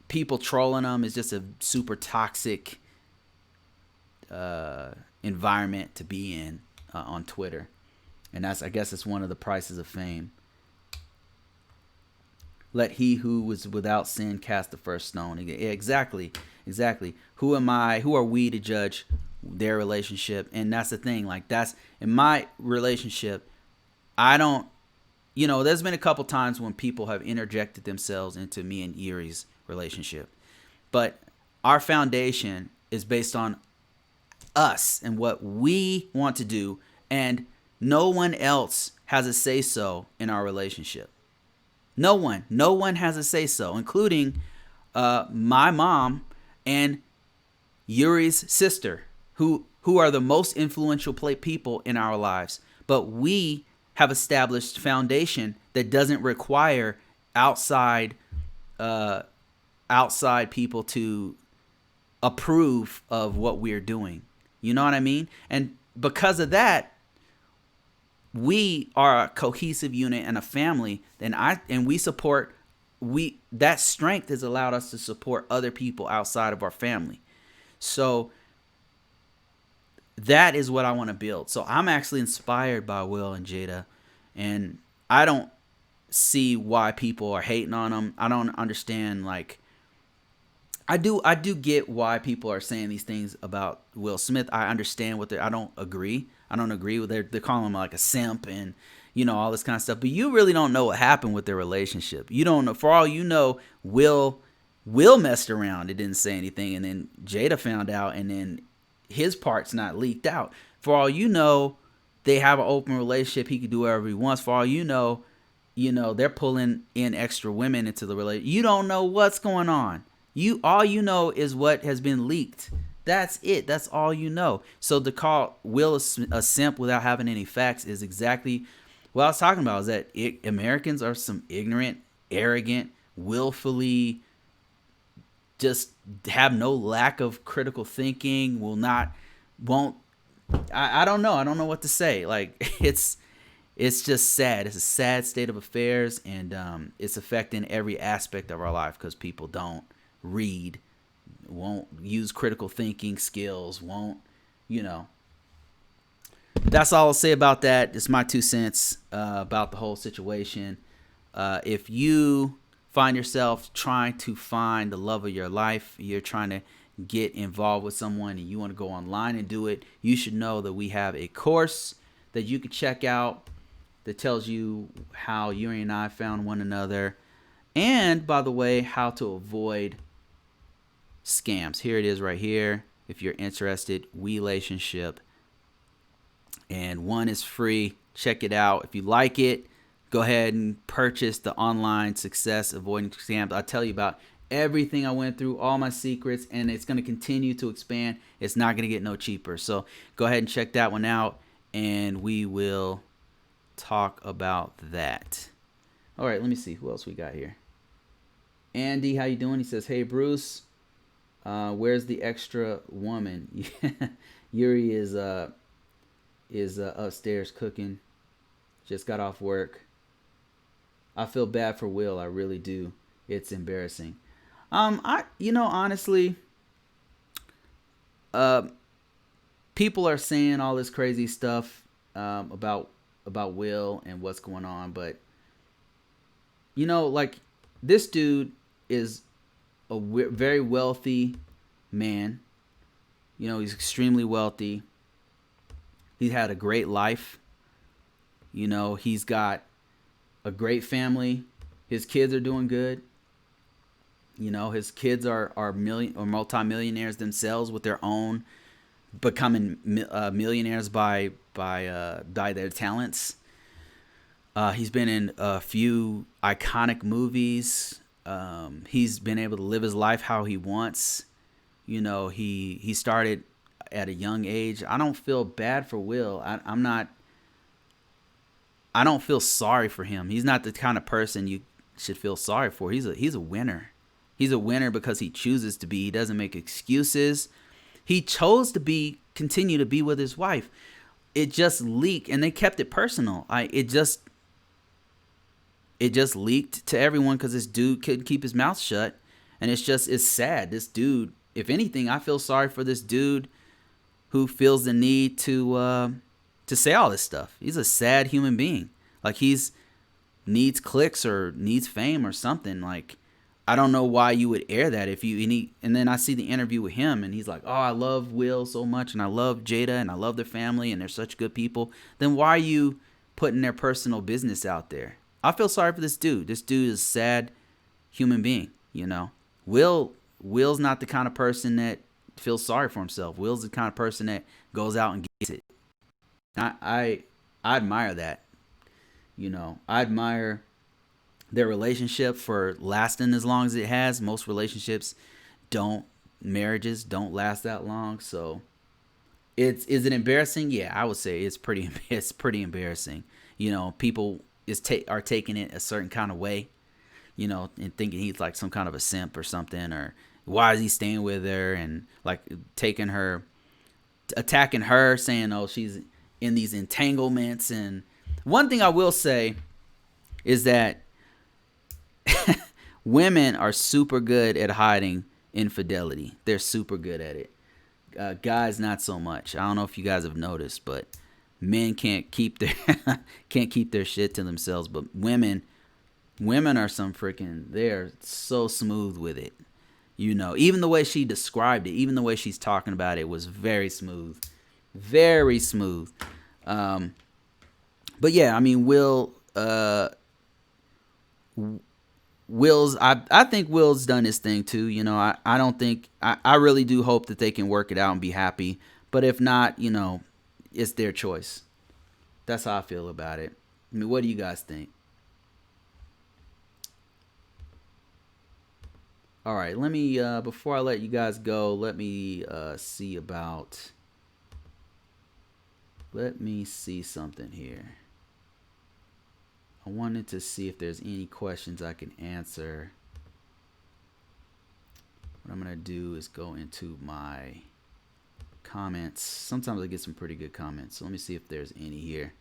people trolling them is just a super toxic environment to be in on Twitter, and I guess it's one of the prices of fame. Let he who was without sin cast the first stone. Exactly. Who are we to judge their relationship? And that's the thing. Like, that's in my relationship. I don't, there's been a couple times when people have interjected themselves into me and Yuri's relationship. But our foundation is based on us and what we want to do. And no one else has a say-so in our relationship. No one has a say-so, including my mom and Yuri's sister, who are the most influential people in our lives. But we have established foundation that doesn't require outside people to approve of what we're doing. You know what I mean? And because of that, we are a cohesive unit and a family, and we support. That strength has allowed us to support other people outside of our family. So that is what I want to build. So I'm actually inspired by Will and Jada, and I don't see why people are hating on them. I don't understand. Like, I do get why people are saying these things about Will Smith. I understand I don't agree. I don't agree with they're calling him like a simp and all this kind of stuff. But you really don't know what happened with their relationship. You don't know. For all you know, Will messed around. It didn't say anything, and then Jada found out, and then his part's not leaked out. For all you know, they have an open relationship. He can do whatever he wants. For all you know, they're pulling in extra women into the relationship. You don't know what's going on. All you know is what has been leaked. That's it. That's all you know. So to call Will a simp without having any facts is exactly what I was talking about. Is that Americans are some ignorant, arrogant, willfully, just have no lack of critical thinking. I don't know. I don't know what to say. Like, it's just sad. It's a sad state of affairs, and it's affecting every aspect of our life because people don't read, won't use critical thinking skills, That's all I'll say about that. It's my 2 cents about the whole situation. If you find yourself trying to find the love of your life, you're trying to get involved with someone and you want to go online and do it, you should know that we have a course that you can check out that tells you how Yuri and I found one another. And, by the way, how to avoid scams. Here it is right here. If you're interested, Relationship. And one is free. Check it out. If you like it, go ahead and purchase the online success avoiding scams. I'll tell you about everything I went through, all my secrets, and it's going to continue to expand. It's not going to get no cheaper. So go ahead and check that one out, and we will talk about that. All right, let me see. Who else we got here? Andy, how you doing? He says, hey, Bruce, where's the extra woman? Yuri is upstairs cooking. Just got off work. I feel bad for Will. I really do. It's embarrassing. Honestly, people are saying all this crazy stuff about Will and what's going on, but like this dude is a very wealthy man. He's extremely wealthy. He's had a great life. He's got a great family. His kids are doing good. His kids are multimillionaires themselves with their own, becoming millionaires by their talents. He's been in a few iconic movies. He's been able to live his life how he wants. He started at a young age. I don't feel bad for Will. I don't feel sorry for him. He's not the kind of person you should feel sorry for. He's a winner. He's a winner because he chooses to be. He doesn't make excuses. He chose to continue to be with his wife. It just leaked, and they kept it personal. It just leaked to everyone because this dude couldn't keep his mouth shut, and it's sad. This dude, if anything, I feel sorry for this dude who feels the need to say all this stuff. He's a sad human being. Like, needs clicks or needs fame or something. Like, I don't know why you would air that and then I see the interview with him and he's like, oh, I love Will so much and I love Jada and I love their family and they're such good people. Then why are you putting their personal business out there? I feel sorry for this dude. This dude is a sad human being, Will's not the kind of person that feels sorry for himself. Will's the kind of person that goes out and gets it. I admire that. I admire their relationship for lasting as long as it has. Most marriages don't last that long. So is it embarrassing? Yeah, I would say it's pretty embarrassing. People are taking it a certain kind of way, and thinking he's like some kind of a simp or something, or why is he staying with her, and like attacking her, saying, oh, she's in these entanglements. And one thing I will say is that women are super good at hiding infidelity. They're super good at it. Guys, not so much. I don't know if you guys have noticed, but men can't keep their shit to themselves. But women are they're so smooth with it. Even the way she described it, even the way she's talking about it was very smooth. Very smooth. But yeah, I mean, I think Will's done his thing too. I don't think, I really do hope that they can work it out and be happy. But if not, it's their choice. That's how I feel about it. I mean, what do you guys think? All right, let me, before I let you guys go, let me see something here. I wanted to see if there's any questions I can answer. What I'm going to do is go into my comments. Sometimes I get some pretty good comments. So let me see if there's any here.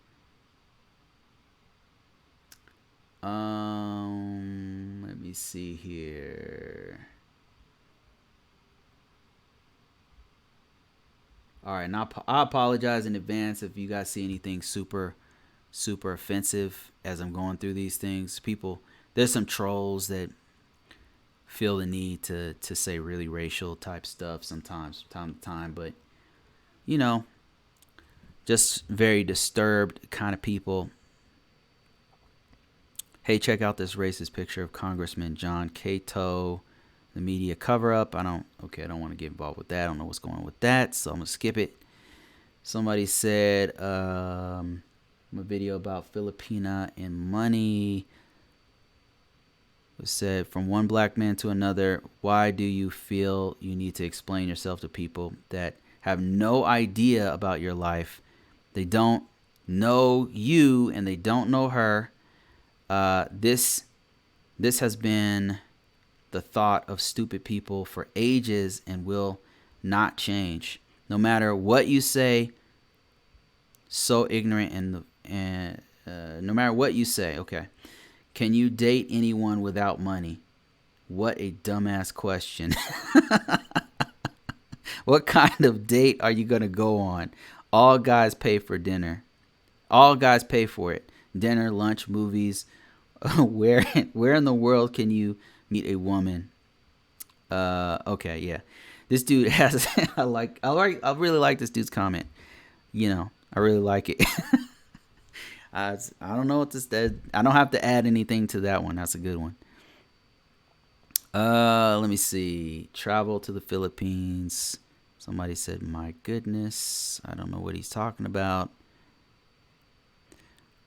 Let me see here. All right, now I apologize in advance if you guys see anything super offensive as I'm going through these things. There's some trolls that feel the need to say really racial type stuff sometimes, time to time. But you know, just very disturbed kind of people. Hey, check out this racist picture of Congressman John Cato. The media cover up. I don't want to get involved with that. I don't know what's going on with that, so I'm gonna skip it. Somebody said a video about Filipina and money. It said, from one black man to another, why do you feel you need to explain yourself to people that have no idea about your life? They don't know you and they don't know her. This has been the thought of stupid people for ages and will not change. No matter what you say, so ignorant and no matter what you say, okay. Can you date anyone without money? What a dumbass question. What kind of date are you going to go on? All guys pay for dinner. All guys pay for it. Dinner, lunch, movies. Where in the world can you meet a woman? Okay, yeah. This dude has I really like this dude's comment. You know, I really like it. I don't know what this said. I don't have to add anything to that one. That's a good one. Let me see. Travel to the Philippines. Somebody said, my goodness. I don't know what he's talking about.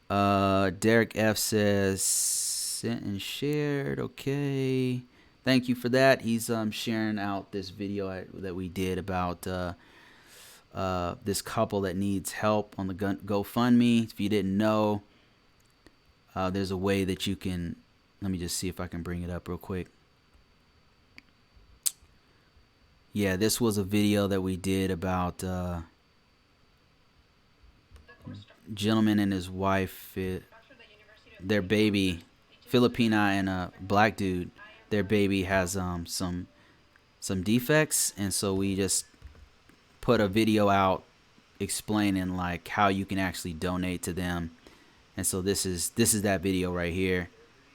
Derek F says, sent and shared. Okay. Thank you for that. He's sharing out this video that we did about this couple that needs help on the GoFundMe. If you didn't know, there's a way that you can. Let me just see if I can bring it up real quick. Yeah, this was a video that we did about gentleman and his wife, their baby, Filipina and a black dude. Their baby has some defects, and so we just put a video out explaining like how you can actually donate to them. And so this is that video right here.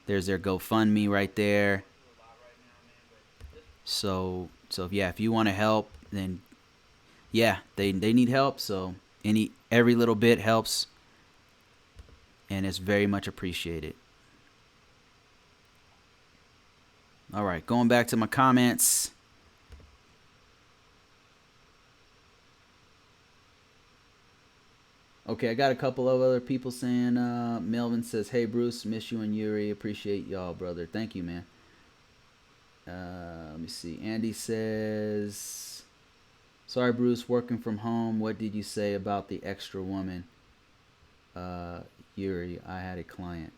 There's their GoFundMe right there. So yeah, if you want to help, then yeah, they need help. So every little bit helps, and it's very much appreciated. All right, going back to my comments. Okay, I got a couple of other people saying, Melvin says, hey, Bruce, miss you and Yuri. Appreciate y'all, brother. Thank you, man. Let me see. Andy says, sorry, Bruce, working from home. What did you say about the extra woman? Yuri, I had a client.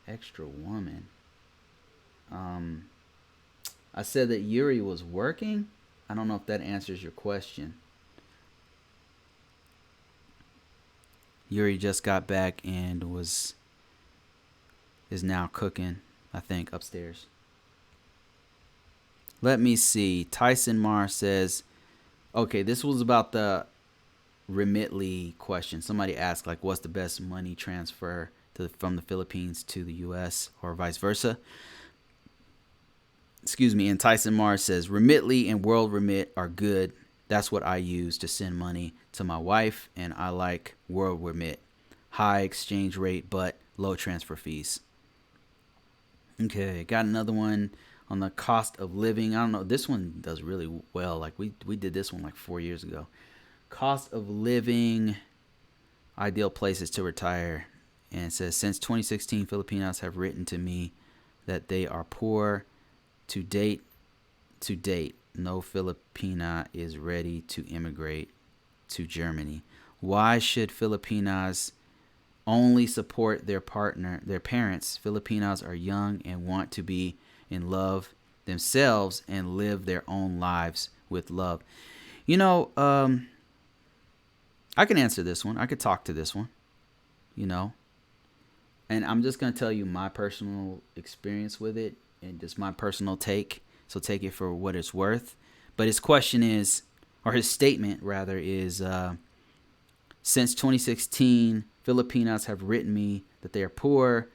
Extra woman. I said that Yuri was working. I don't know if that answers your question. Yuri just got back and is now cooking, I think, upstairs. Let me see. Tyson Marr says, okay, this was about the Remitly question. Somebody asked, like, what's the best money transfer from the Philippines to the U.S. or vice versa? Excuse me. And Tyson Marr says, Remitly and World Remit are good. That's what I use to send money to my wife, and I like World Remit. High exchange rate, but low transfer fees. Okay, got another one on the cost of living. I don't know. This one does really well. Like we did this one like 4 years ago. Cost of living, ideal places to retire. And it says, since 2016, Filipinos have written to me that they are poor. To date, no Filipina is ready to immigrate to Germany. Why should Filipinas only support their parents? Filipinos are young and want to be in love themselves and live their own lives with love. You know, I can answer this one. I could talk to this one, you know. And I'm just going to tell you my personal experience with it and just my personal take. So take it for what it's worth. But his question is, or his statement rather, is since 2016, Filipinos have written me that they are poor,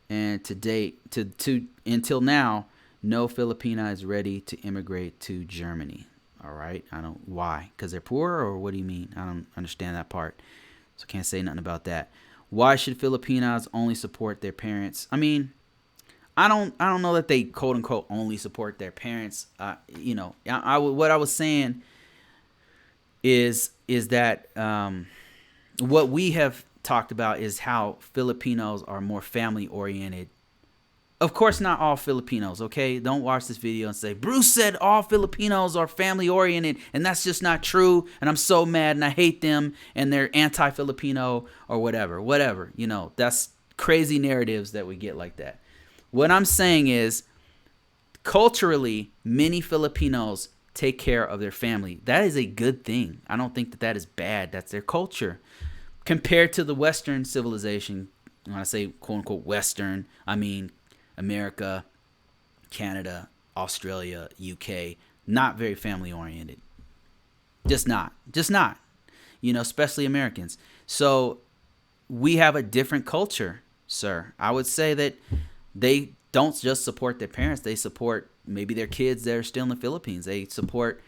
and to date, to until now, No Filipina is ready to immigrate to Germany. All right. I don't. Why? Because they're poor, or what do you mean? I don't understand that part. So can't say nothing about that. Why should Filipinos only support their parents? I mean, I don't know that they quote unquote only support their parents. What I was saying is that what we have talked about is how Filipinos are more family oriented. Of course, not all Filipinos, okay? Don't watch this video and say, Bruce said all Filipinos are family oriented, and that's just not true, and I'm so mad, and I hate them, and they're anti-Filipino, or whatever. Whatever, that's crazy narratives that we get like that. What I'm saying is, culturally, many Filipinos take care of their family. That is a good thing. I don't think that is bad. That's their culture. Compared to the Western civilization, when I say quote-unquote Western, I mean America, Canada, Australia, UK, not very family-oriented. Just not. Especially Americans. So we have a different culture, sir. I would say that they don't just support their parents. They support maybe their kids that are still in the Philippines. They support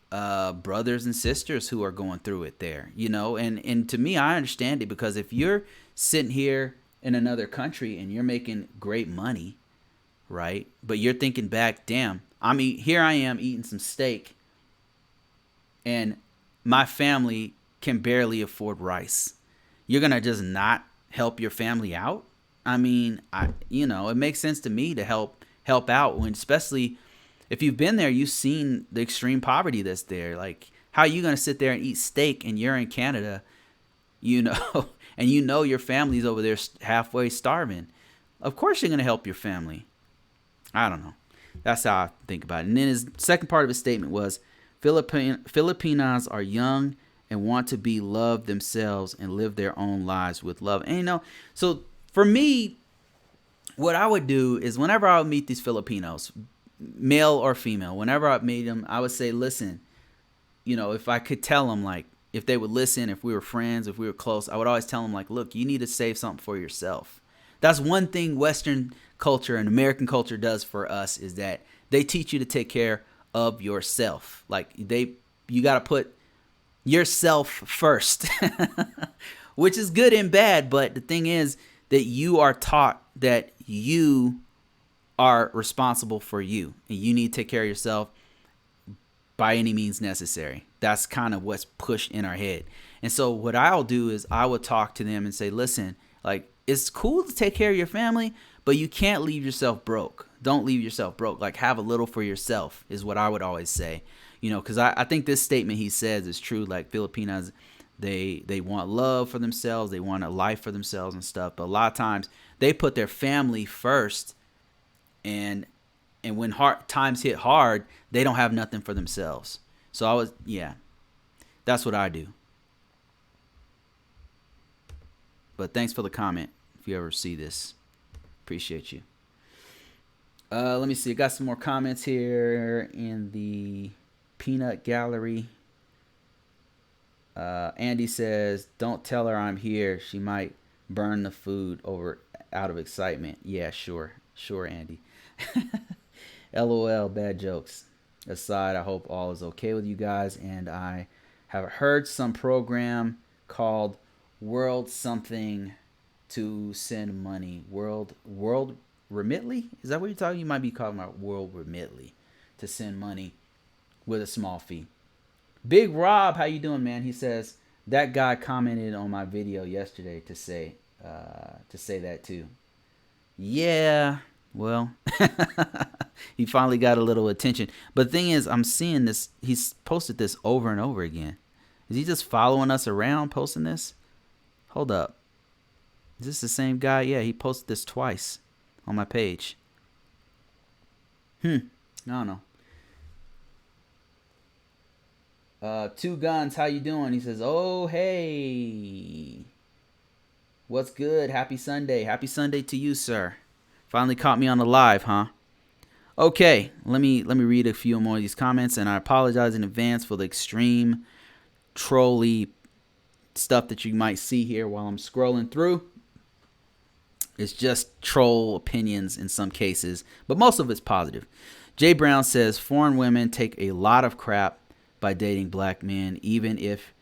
brothers and sisters who are going through it there, and to me, I understand it, because if you're sitting here in another country and you're making great money, right? But you're thinking back, damn, here I am eating some steak and my family can barely afford rice. You're going to just not help your family out? I mean, it makes sense to me to help out, when, especially if you've been there, you've seen the extreme poverty that's there. Like, how are you going to sit there and eat steak and you're in Canada, and your family's over there halfway starving? Of course you're going to help your family. I don't know. That's how I think about it. And then his second part of his statement was, Filipinos are young and want to be loved themselves and live their own lives with love. And so for me, what I would do is, whenever I would meet these Filipinos, male or female, whenever I meet them, I would say, listen, if I could tell them, like, if they would listen, if we were friends, if we were close, I would always tell them, like, look, you need to save something for yourself. That's one thing Western culture and American culture does for us, is that they teach you to take care of yourself. Like, you got to put yourself first, which is good and bad. But the thing is that you are taught that you are responsible for you, and you need to take care of yourself by any means necessary. That's kind of what's pushed in our head. And so what I'll do is I will talk to them and say, listen, like, it's cool to take care of your family, but you can't leave yourself broke. Don't leave yourself broke. Like, have a little for yourself is what I would always say, because I think this statement he says is true. Like, Filipinos, they want love for themselves. They want a life for themselves and stuff. But a lot of times they put their family first, and when times hit hard, they don't have nothing for themselves. So that's what I do. But thanks for the comment. If you ever see this, appreciate you. Let me see. I got some more comments here in the peanut gallery. Andy says, don't tell her I'm here. She might burn the food out of excitement. Yeah, sure, Andy. LOL, bad jokes aside, I hope all is okay with you guys. And I have heard some program called World something to send money. World Remitly? Is that what you're talking? You might be talking about World Remitly, to send money with a small fee. Big Rob, how you doing, man? He says, that guy commented on my video yesterday to say that too. Yeah, well, he finally got a little attention. But the thing is, I'm seeing this. He's posted this over and over again. Is he just following us around posting this? Hold up. Is this the same guy? Yeah, he posted this twice on my page. I don't know. Two Guns, how you doing? He says, oh, hey. What's good? Happy Sunday. Happy Sunday to you, sir. Finally caught me on the live, huh? Okay, let me read a few more of these comments, and I apologize in advance for the extreme trolly stuff that you might see here while I'm scrolling through. It's just troll opinions in some cases, but most of it's positive. Jay Brown says foreign women take a lot of crap by dating black men, even if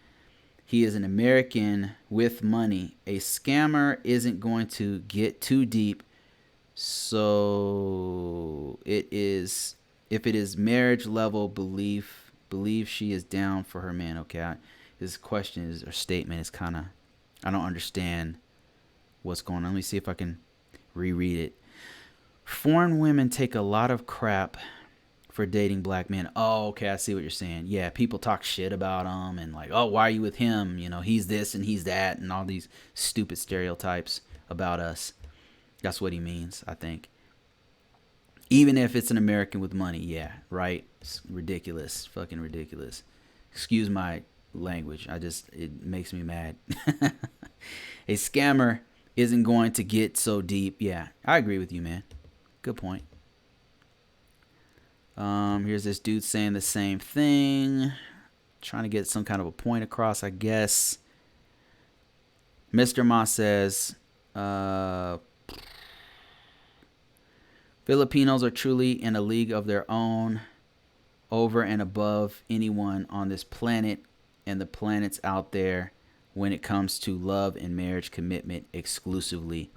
he is an American with money. A scammer isn't going to get too deep. So it is, if it is marriage level believe she is down for her man. Okay, his question is, or statement is kind of, I don't understand what's going on. Let me see if I can reread it. Foreign women take a lot of crap for dating black men. Oh, okay, I see what you're saying. Yeah, people talk shit about him and like, oh, why are you with him? You know, he's this and he's that, and all these stupid stereotypes about us. That's what he means, I think. Even if it's an American with money, yeah, right? It's ridiculous, fucking ridiculous. Excuse my language. It makes me mad. A scammer isn't going to get so deep. Yeah, I agree with you, man. Good point. Here's this dude saying the same thing. Trying to get some kind of a point across, I guess. Mr. Ma says, Filipinos are truly in a league of their own, over and above anyone on this planet and the planets out there when it comes to love and marriage commitment exclusively.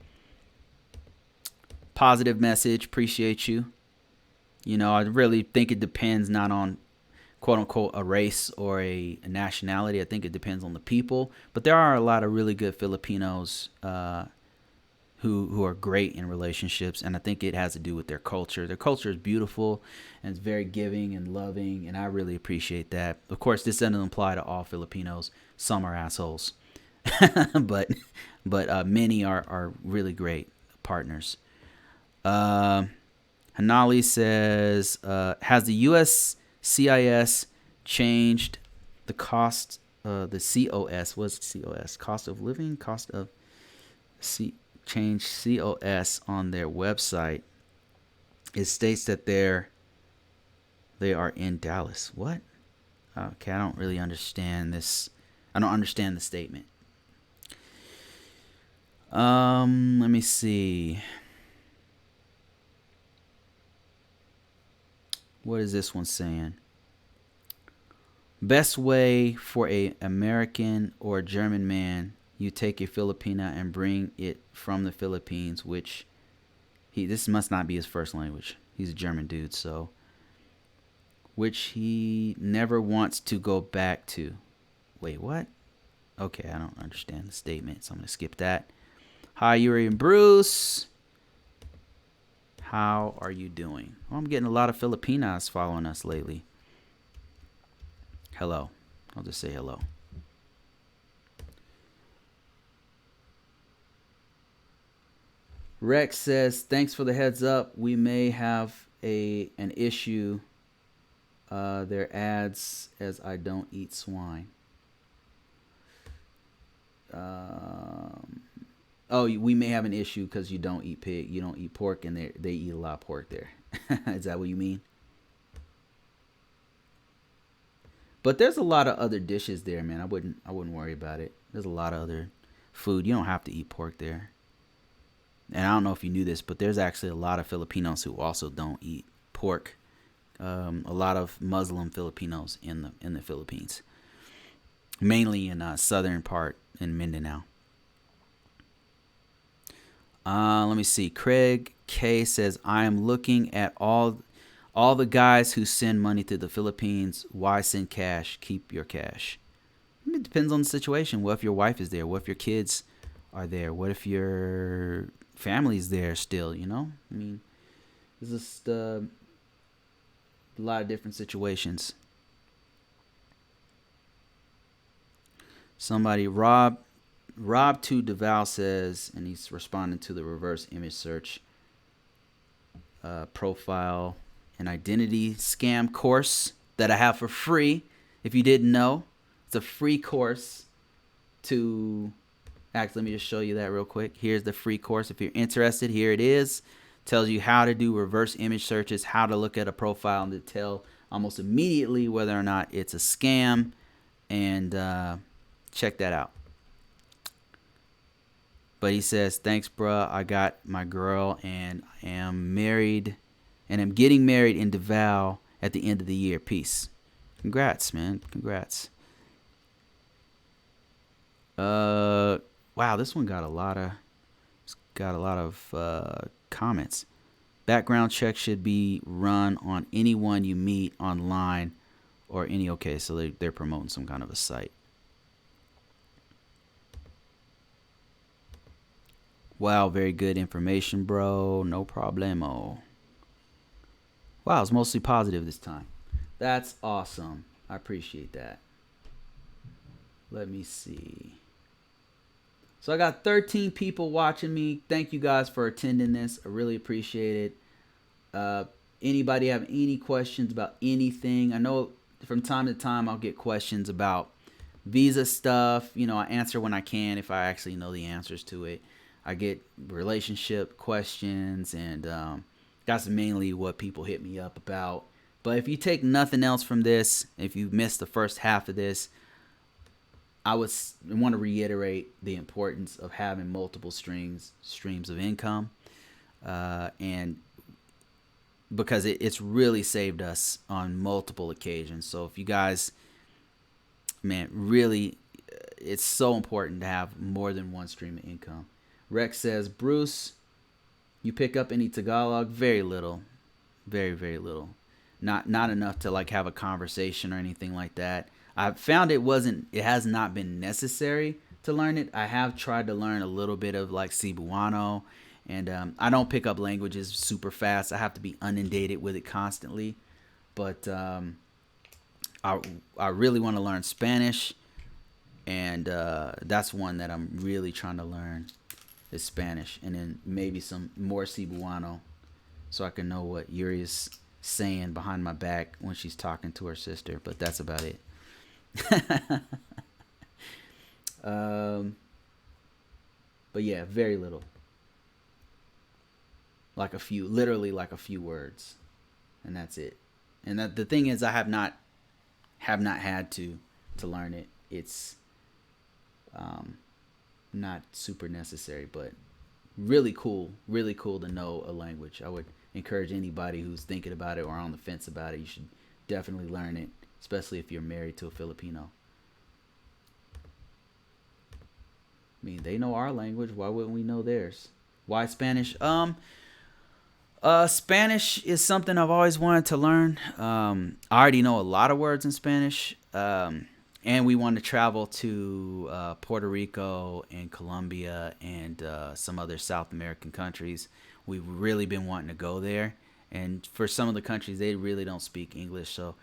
Positive message. Appreciate you. You know, I really think it depends not on quote unquote a race or a nationality. I think it depends on the people. But there are a lot of really good Filipinos who are great in relationships, and I think it has to do with their culture. Their culture is beautiful and it's very giving and loving, and I really appreciate that. Of course, this doesn't apply to all Filipinos. Some are assholes, but many are really great partners. Hanali says, has the U.S. CIS changed the cost, the COS, what's COS? Cost of living, cost of change COS on their website? It states that they are in Dallas. What? Okay, I don't really understand this. I don't understand the statement. Let me see. What is this one saying? Best way for a American or German man, you take a Filipina and bring it from the Philippines, which this must not be his first language. He's a German dude, so which he never wants to go back to. Wait, what? Okay, I don't understand the statement, so I'm gonna skip that. Hi, Yuri and Bruce. How are you doing? Well, I'm getting a lot of Filipinas following us lately. Hello. I'll just say hello. Rex says, thanks for the heads up. We may have an issue. Their ads, as I don't eat swine. We may have an issue because you don't eat pig, you don't eat pork, and they eat a lot of pork there. Is that what you mean? But there's a lot of other dishes there, man. I wouldn't worry about it. There's a lot of other food. You don't have to eat pork there. And I don't know if you knew this, but there's actually a lot of Filipinos who also don't eat pork. A lot of Muslim Filipinos in the Philippines, mainly in southern part in Mindanao. Let me see. Craig K says, I am looking at all the guys who send money to the Philippines. Why send cash? Keep your cash. It depends on the situation. What if your wife is there? What if your kids are there? What if your family's there still? You know, I mean, there's just a lot of different situations. Somebody, Rob to Deval says, and he's responding to the reverse image search profile and identity scam course that I have for free. If you didn't know, it's a free course to actually, let me just show you that real quick. Here's the free course. If you're interested, here it is. Tells you how to do reverse image searches, how to look at a profile and to tell almost immediately whether or not it's a scam. And check that out. But he says, thanks, bruh. I got my girl and am married and am getting married in Davao at the end of the year. Peace. Congrats, man. Congrats. Wow, this one got a lot of comments. Background check should be run on anyone you meet online or any. Okay, so they're promoting some kind of a site. Wow, very good information, bro. No problemo. Wow, it's mostly positive this time. That's awesome. I appreciate that. Let me see. So I got 13 people watching me. Thank you guys for attending this. I really appreciate it. Anybody have any questions about anything? I know from time to time I'll get questions about visa stuff. You know, I answer when I can if I actually know the answers to it. I get relationship questions, and that's mainly what people hit me up about. But if you take nothing else from this, if you missed the first half of this, I want to reiterate the importance of having multiple streams of income, and because it's really saved us on multiple occasions. So if you guys, man, really, it's so important to have more than one stream of income. Rex says, Bruce, you pick up any Tagalog? Very little. Very, very little. Not enough to like have a conversation or anything like that. I've found it has not been necessary to learn it. I have tried to learn a little bit of like Cebuano, and I don't pick up languages super fast. I have to be inundated with it constantly. But I really want to learn Spanish, and that's one that I'm really trying to learn. Is Spanish, and then maybe some more Cebuano, so I can know what Yuri is saying behind my back when she's talking to her sister. But that's about it. But yeah, very little. Literally like a few words, and that's it. And the thing is, I have not had to learn it. It's not super necessary, but really cool to know a language. I would encourage anybody who's thinking about it or on the fence about it, you should definitely learn it, especially if you're married to a Filipino. I mean, they know our language, why wouldn't we know theirs? Why Spanish? Spanish is something I've always wanted to learn. I already know a lot of words in Spanish. And we want to travel to Puerto Rico and Colombia and some other South American countries. We've really been wanting to go there. And for some of the countries, they really don't speak English. So,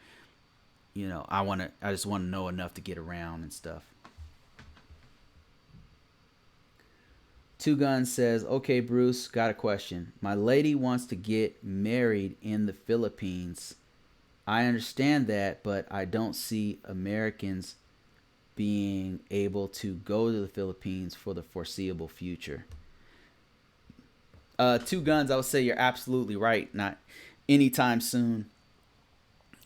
you know, I just want to know enough to get around and stuff. Two Guns says, okay, Bruce, got a question. My lady wants to get married in the Philippines. I understand that, but I don't see Americans being able to go to the Philippines for the foreseeable future. Two Guns, I would say you're absolutely right. Not anytime soon,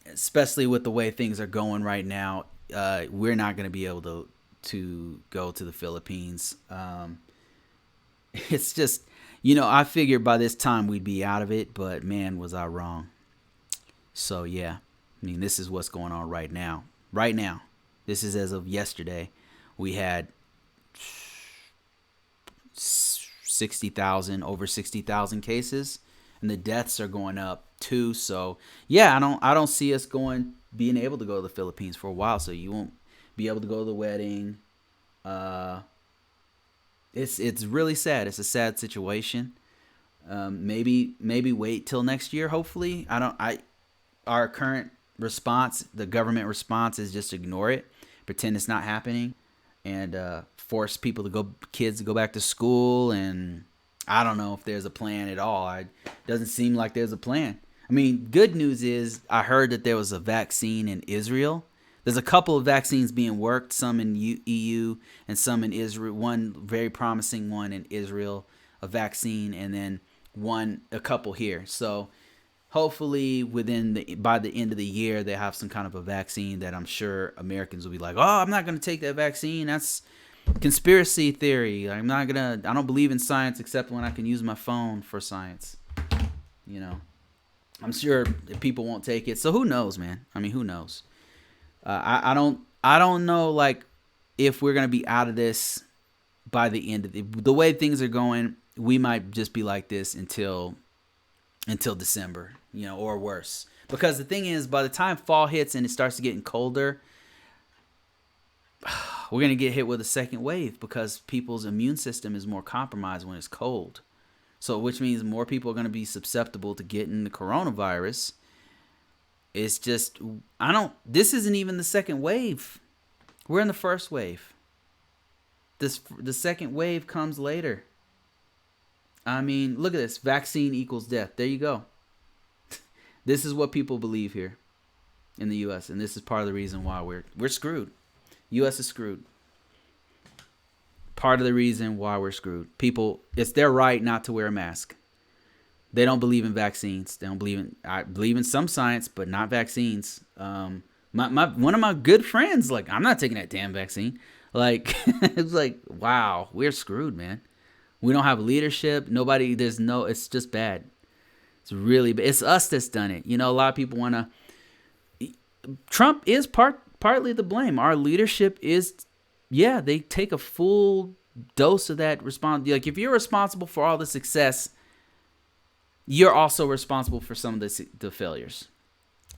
especially with the way things are going right now. We're not going to be able to go to the Philippines. It's just, you know, I figured by this time we'd be out of it, but man, was I wrong. So yeah, I mean, this is what's going on right now. Right now, this is as of yesterday. We had over 60,000 cases, and the deaths are going up too. So yeah, I don't see us being able to go to the Philippines for a while. So you won't be able to go to the wedding. It's really sad. It's a sad situation. Maybe wait till next year. Hopefully, our current response, the government response, is just ignore it, pretend it's not happening, and force kids to go back to school. And I don't know if there's a plan at all. It doesn't seem like there's a plan. I mean, good news is I heard that there was a vaccine in Israel. There's a couple of vaccines being worked, some in EU and some in Israel. One very promising one in Israel, a vaccine, and then a couple here. So hopefully by the end of the year, they have some kind of a vaccine that I'm sure Americans will be like, oh, I'm not going to take that vaccine. Conspiracy theory. I don't believe in science except when I can use my phone for science. You know, I'm sure people won't take it. So who knows, man? I mean, who knows? I don't know, like, if we're gonna be out of this by the end of the way things are going. We might just be like this until December, or worse. Because the thing is, by the time fall hits and it starts to getting colder, we're going to get hit with a second wave because people's immune system is more compromised when it's cold. So, which means more people are going to be susceptible to getting the coronavirus. It's just, this isn't even the second wave. We're in the first wave. The second wave comes later. I mean, look at this. Vaccine equals death. There you go. This is what people believe here in the U.S. And this is part of the reason why we're screwed. U.S. is screwed. Part of the reason why we're screwed. People, it's their right not to wear a mask. They don't believe in vaccines. I believe in some science, but not vaccines. One of my good friends, like, I'm not taking that damn vaccine. Like, it's like, wow, we're screwed, man. We don't have leadership. It's just bad. It's really bad. It's us that's done it. A lot of people want to. Trump is partly to blame. Our leadership is, they take a full dose of that responsibility. Like, if you're responsible for all the success, you're also responsible for some of the failures.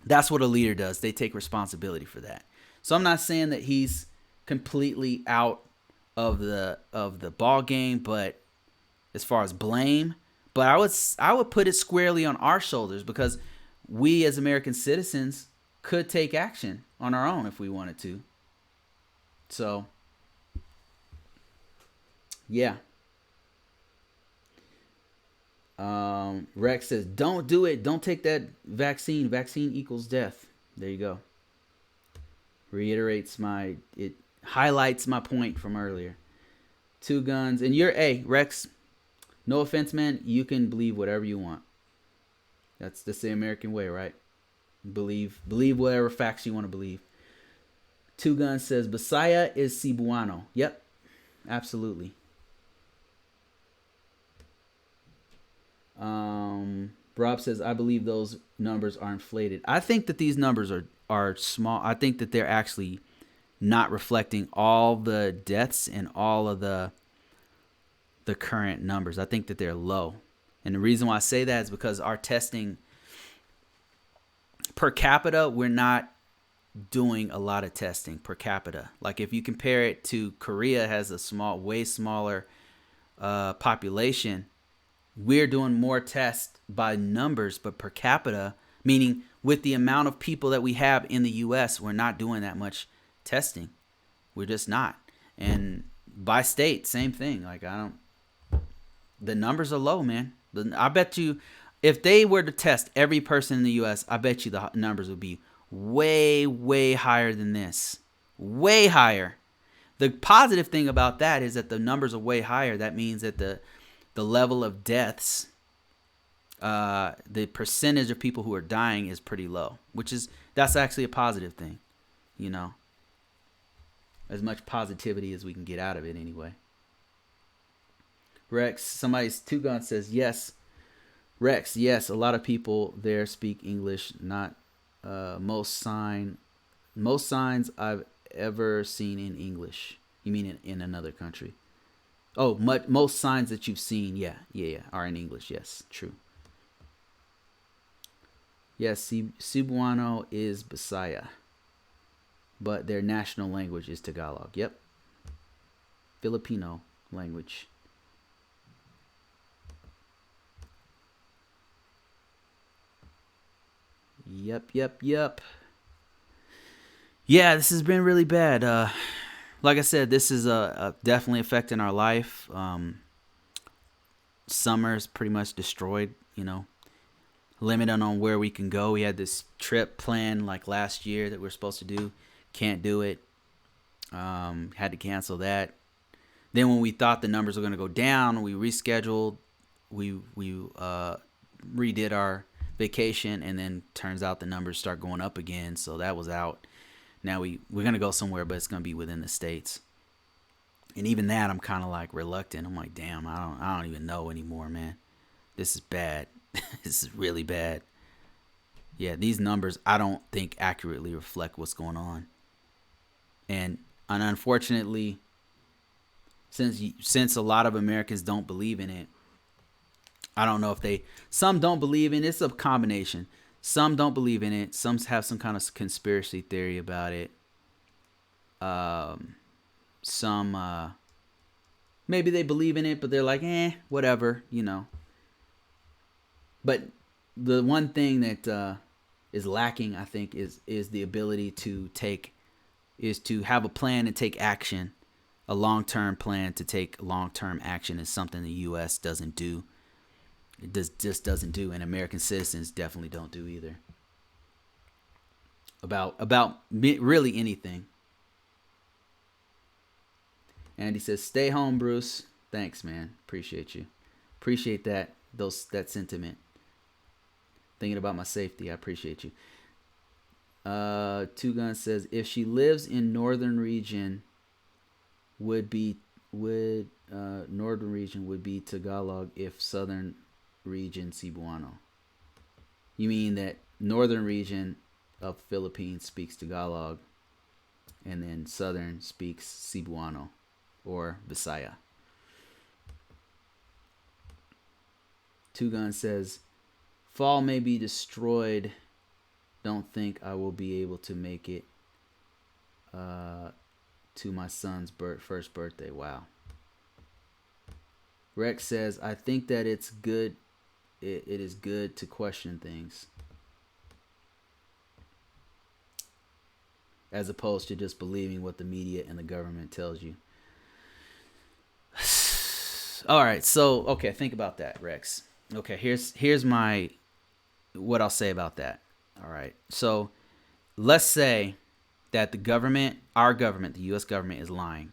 That's what a leader does. They take responsibility for that. So I'm not saying that he's completely out of the ball game, but as far as blame, but I would put it squarely on our shoulders because we as American citizens could take action on our own if we wanted to. So, yeah. Rex says, don't do it. Don't take that vaccine. Vaccine equals death. There you go. It highlights my point from earlier. 2 guns. And Rex, no offense, man. You can believe whatever you want. That's the American way, right? Believe whatever facts you want to believe. 2 Guns says, Bisaya is Cebuano. Yep, absolutely. Rob says, I believe those numbers are inflated. I think that these numbers are small. I think that they're actually not reflecting all the deaths and all of the current numbers. I think that they're low. And the reason why I say that is because our testing per capita, we're not doing a lot of testing per capita. Like, if you compare it to Korea, has a way smaller population. We're doing more tests by numbers, but per capita, meaning with the amount of people that we have in the U.S., we're not doing that much testing. We're just not. And by state, same thing. Like, the numbers are low, man. I bet you, if they were to test every person in the U.S., I bet you the numbers would be way, way higher than this. Way higher. The positive thing about that is that the numbers are way higher. That means that the level of deaths, the percentage of people who are dying is pretty low, that's actually a positive thing, as much positivity as we can get out of it anyway. Rex, somebody's 2 Guns says, yes. Rex, yes, a lot of people there speak English, not most signs I've ever seen in English. You mean in another country? Oh, most signs that you've seen, yeah, are in English. Yes, true. Yes, Cebuano is Bisaya, but their national language is Tagalog. Yep, Filipino language. Yep. Yeah, this has been really bad. Like I said, this is definitely affecting our life. Summer's pretty much destroyed, limited on where we can go. We had this trip planned like last year that we were supposed to do. Can't do it. Had to cancel that. Then when we thought the numbers were going to go down, we rescheduled. We redid our vacation, and then turns out the numbers start going up again. So that was out. Now we're going to go somewhere, but it's going to be within the States. And even that, I'm kind of like reluctant. I'm like, damn, I don't even know anymore, man. This is bad. This is really bad. Yeah, these numbers I don't think accurately reflect what's going on. And unfortunately, since a lot of Americans don't believe in it, I don't know if some don't believe in it. It's a combination. Some don't believe in it. Some have some kind of conspiracy theory about it. Some maybe they believe in it, but they're like, whatever, But the one thing that is lacking, I think, is the ability to have a plan and take action. A long-term plan to take long-term action is something the U.S. doesn't do. It just doesn't do, and American citizens definitely don't do either. About really anything. Andy says, "Stay home, Bruce." Thanks, man. Appreciate you. Appreciate that sentiment. Thinking about my safety. I appreciate you. Two Guns says, if she lives in northern region, would be Tagalog, if southern region Cebuano. You mean that northern region of Philippines speaks Tagalog, and then southern speaks Cebuano or Bisaya. Two Gun says, fall may be destroyed. Don't think I will be able to make it to my son's first birthday. Wow. Rex says, I think that it's good. It is good to question things, as opposed to just believing what the media and the government tells you. All right, so okay, think about that, Rex. Okay, here's what I'll say about that. All right, so let's say that our government, the U.S. government, is lying.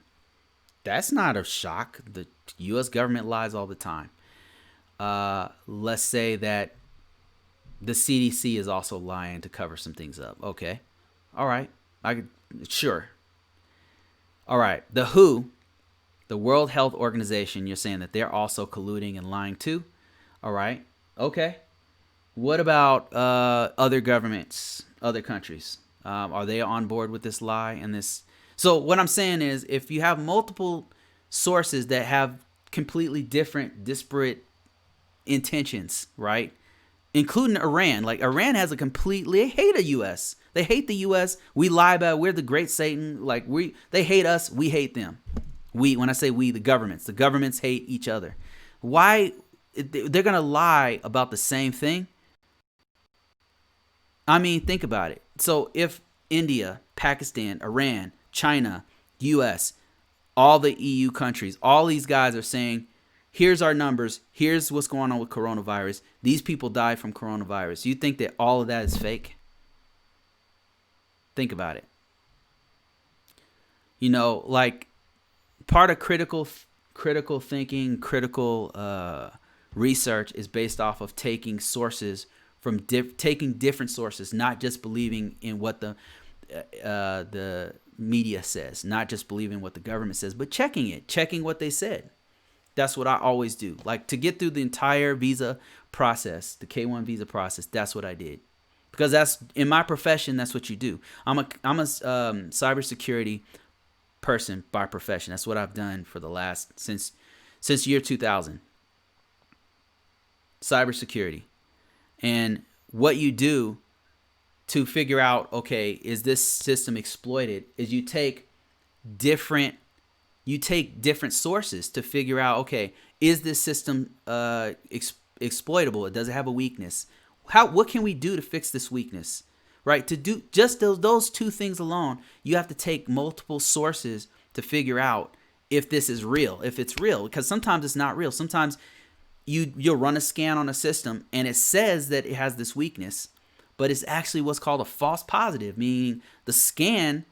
That's not a shock. The U.S. government lies all the time. Let's say that the CDC is also lying to cover some things up. Okay, all right, sure. All right, the WHO, the World Health Organization, you're saying that they're also colluding and lying too. All right, okay. What about other governments, other countries? Are they on board with this lie and this? So what I'm saying is, if you have multiple sources that have completely different, disparate intentions, right? Including Iran. Like, Iran has they hate the U.S. They hate the U.S. We lie about we're the great Satan. Like, they hate us. We hate them. When I say we, the governments hate each other. Why? They're going to lie about the same thing. I mean, think about it. So if India, Pakistan, Iran, China, U.S., all the EU countries, all these guys are saying, here's our numbers, here's what's going on with coronavirus, these people died from coronavirus. You think that all of that is fake? Think about it. Like, part of critical thinking, critical research is based off of taking sources from taking different sources, not just believing in what the media says, not just believing what the government says, but checking what they said. That's what I always do. Like, to get through the entire visa process, the K-1 visa process, that's what I did. Because that's, in my profession, that's what you do. I'm a cybersecurity person by profession. That's what I've done for the since year 2000. Cybersecurity. And what you do to figure out, okay, is this system exploited, is you take different sources to figure out, okay, is this system exploitable? Does it have a weakness? What can we do to fix this weakness? Right? To do just those two things alone, you have to take multiple sources to figure out if this is real, if it's real, because sometimes it's not real. Sometimes you'll run a scan on a system and it says that it has this weakness, but it's actually what's called a false positive, meaning the scan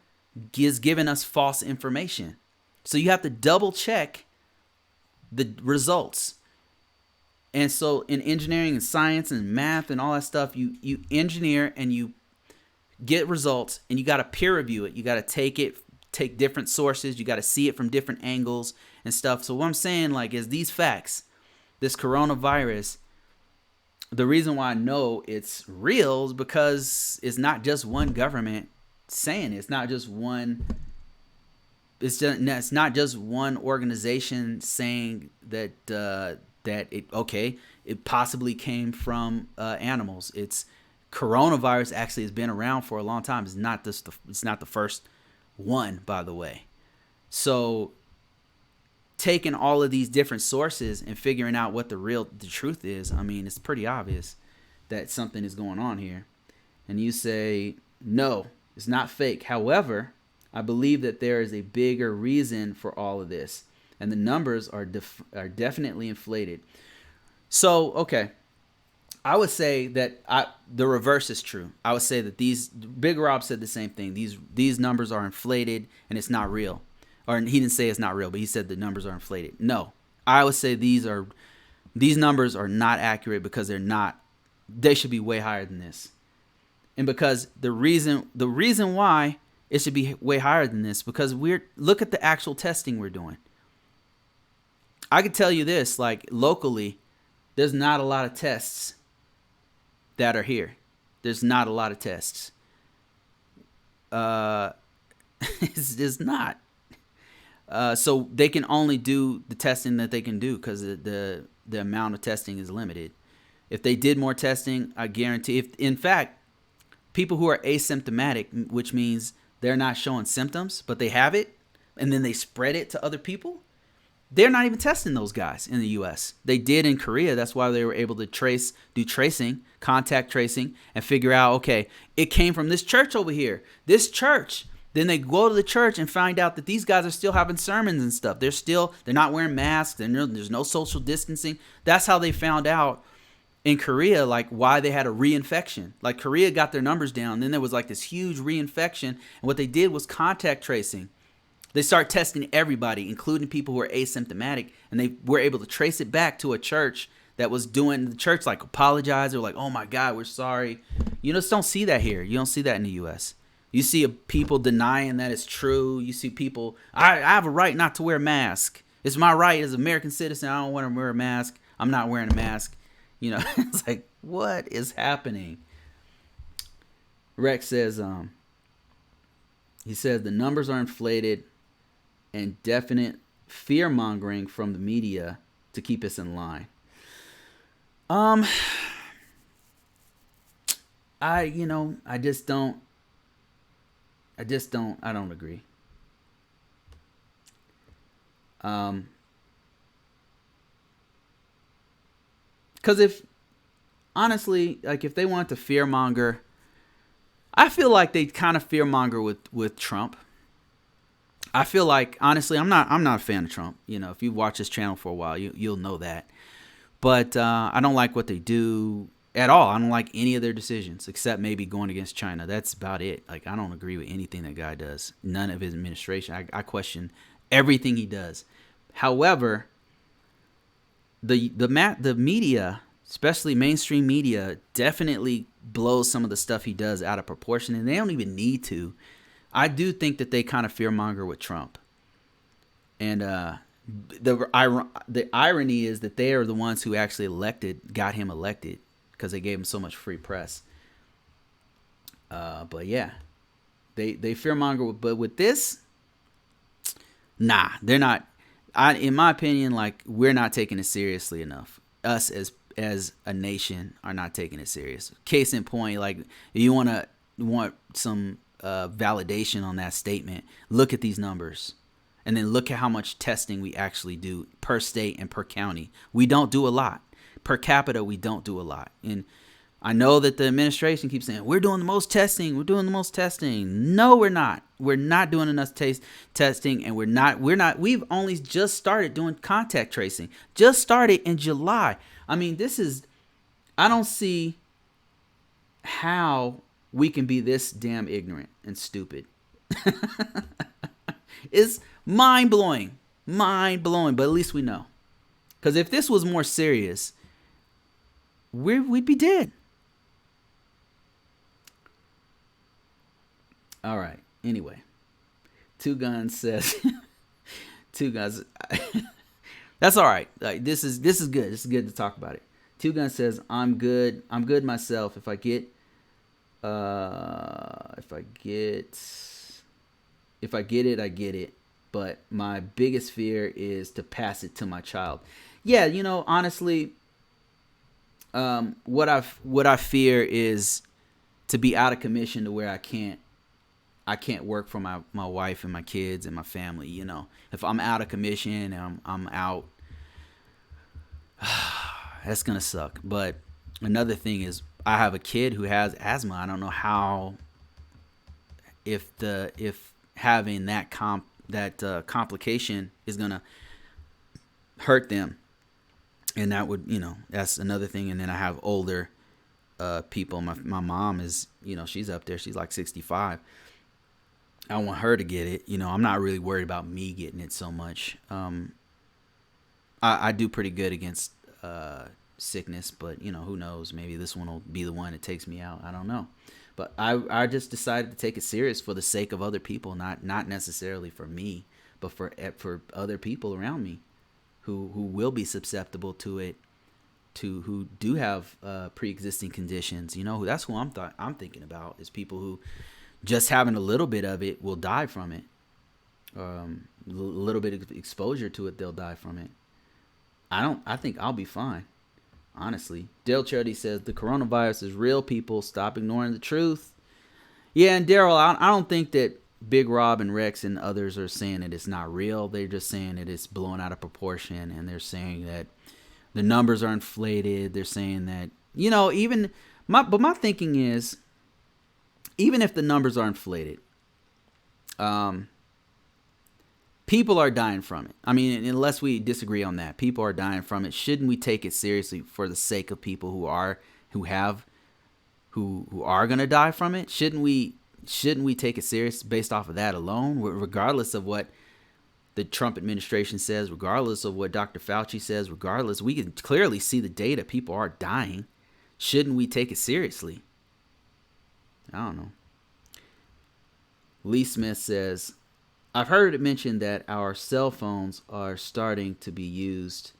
is giving us false information. So you have to double check the results. And so in engineering and science and math and all that stuff, you engineer and you get results, and you got to peer review it. You got to take take different sources. You got to see it from different angles and stuff. So what I'm saying, like, is these facts, this coronavirus, the reason why I know it's real is because it's not just one government saying it. It's not just one. It's not just one organization saying that it possibly came from animals. It's coronavirus actually has been around for a long time. It's not the first one, by the way. So taking all of these different sources and figuring out what the truth is, I mean, it's pretty obvious that something is going on here. And you say, no, it's not fake. However, I believe that there is a bigger reason for all of this, and the numbers are definitely inflated. So, okay, I would say that the reverse is true. I would say that Big Rob said the same thing. These numbers are inflated and it's not real. Or he didn't say it's not real, but he said the numbers are inflated. No, I would say these numbers are not accurate because they're not. They should be way higher than this. And because the reason why it should be way higher than this, because look at the actual testing we're doing. I could tell you this, like locally, there's not a lot of tests that are here. There's not a lot of tests. It's just not. So they can only do the testing that they can do because the amount of testing is limited. If they did more testing, I guarantee, if in fact, people who are asymptomatic, which means they're not showing symptoms, but they have it, and then they spread it to other people, they're not even testing those guys in the U.S. They did in Korea. That's why they were able to do tracing, contact tracing, and figure out, okay, it came from this church over here, this church. Then they go to the church and find out that these guys are still having sermons and stuff. They're not wearing masks. There's no social distancing. That's how they found out in Korea, like why they had a reinfection. Like Korea got their numbers down. Then there was like this huge reinfection. And what they did was contact tracing. They start testing everybody, including people who are asymptomatic. And they were able to trace it back to a church that was doing, the church like apologized. They were like, oh my God, we're sorry. You just don't see that here. You don't see that in the U.S. You see people denying that it's true. You see people, I have a right not to wear a mask. It's my right as an American citizen. I don't want to wear a mask. I'm not wearing a mask. You know, it's like, what is happening? Rex says, he says the numbers are inflated and definite fear mongering from the media to keep us in line. I don't agree. Because if they want to fearmonger, I feel like they kind of fearmonger with Trump. I feel like, honestly, I'm not a fan of Trump. You know, if you watch this channel for a while, you'll know that. But I don't like what they do at all. I don't like any of their decisions except maybe going against China. That's about it. Like, I don't agree with anything that guy does. None of his administration. I question everything he does. However, the media, especially mainstream media, definitely blows some of the stuff he does out of proportion, and they don't even need to. I do think that they kind of fearmonger with Trump. And the irony is that they are the ones who actually got him elected because they gave him so much free press. But yeah, they fearmonger, but with this, nah, they're not. In my opinion, like, we're not taking it seriously enough. Us as a nation are not taking it serious. Case in point, like, if you want some validation on that statement, look at these numbers. And then look at how much testing we actually do per state and per county. We don't do a lot. Per capita, we don't do a lot. And I know that the administration keeps saying, we're doing the most testing. We're doing the most testing. No, we're not. We're not doing enough testing. And we've only just started doing contact tracing. Just started in July. I mean, I don't see how we can be this damn ignorant and stupid. It's mind-blowing. Mind-blowing. But at least we know. Because if this was more serious, we'd be dead. All right. Anyway. Two Guns says, Two Guns. That's all right. Like this is good. This is good to talk about it. Two Guns says, I'm good. I'm good myself. If I get it, I get it. But my biggest fear is to pass it to my child. Yeah, honestly, what I fear is to be out of commission to where I can't work for my wife and my kids and my family. If I'm out of commission and I'm out, that's gonna suck. But another thing is I have a kid who has asthma. I don't know how if having that complication is gonna hurt them, and that would that's another thing. And then I have older people. My mom is she's up there. She's like 65. I want her to get it. I'm not really worried about me getting it so much. I do pretty good against sickness, but who knows? Maybe this one will be the one that takes me out. I don't know. But I just decided to take it serious for the sake of other people, not necessarily for me, but for other people around me who will be susceptible to it, who do have pre-existing conditions. That's who I'm thinking about, is people who just having a little bit of it will die from it. A little bit of exposure to it, they'll die from it. I think I'll be fine, honestly. Dale Charity says the coronavirus is real. People, stop ignoring the truth. Yeah, and Daryl, I don't think that Big Rob and Rex and others are saying that it's not real. They're just saying that it's blown out of proportion, and they're saying that the numbers are inflated. They're saying that but my thinking is, even if the numbers are inflated, people are dying from it. I mean, unless we disagree on that, people are dying from it. Shouldn't we take it seriously for the sake of people who are going to die from it? Shouldn't we take it serious based off of that alone, regardless of what the Trump administration says, regardless of what Dr. Fauci says, regardless? We can clearly see the data. People are dying. Shouldn't we take it seriously? I don't know. Lee Smith says, I've heard it mentioned that our cell phones are starting to be used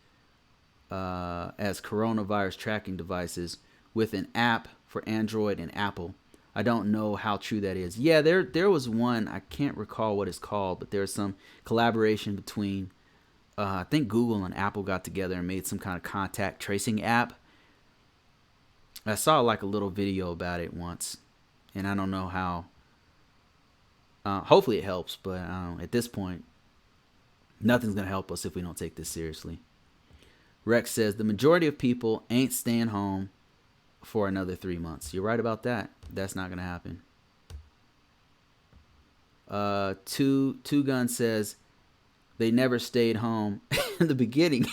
as coronavirus tracking devices with an app for Android and Apple. I don't know how true that is. Yeah, there was one, I can't recall what it's called, but there's some collaboration between, I think Google and Apple got together and made some kind of contact tracing app. I saw like a little video about it once, and I don't know how. Hopefully it helps, but at this point, nothing's going to help us if we don't take this seriously. Rex says, the majority of people ain't staying home for another 3 months. You're right about that. That's not going to happen. Two Gun says, they never stayed home in the beginning.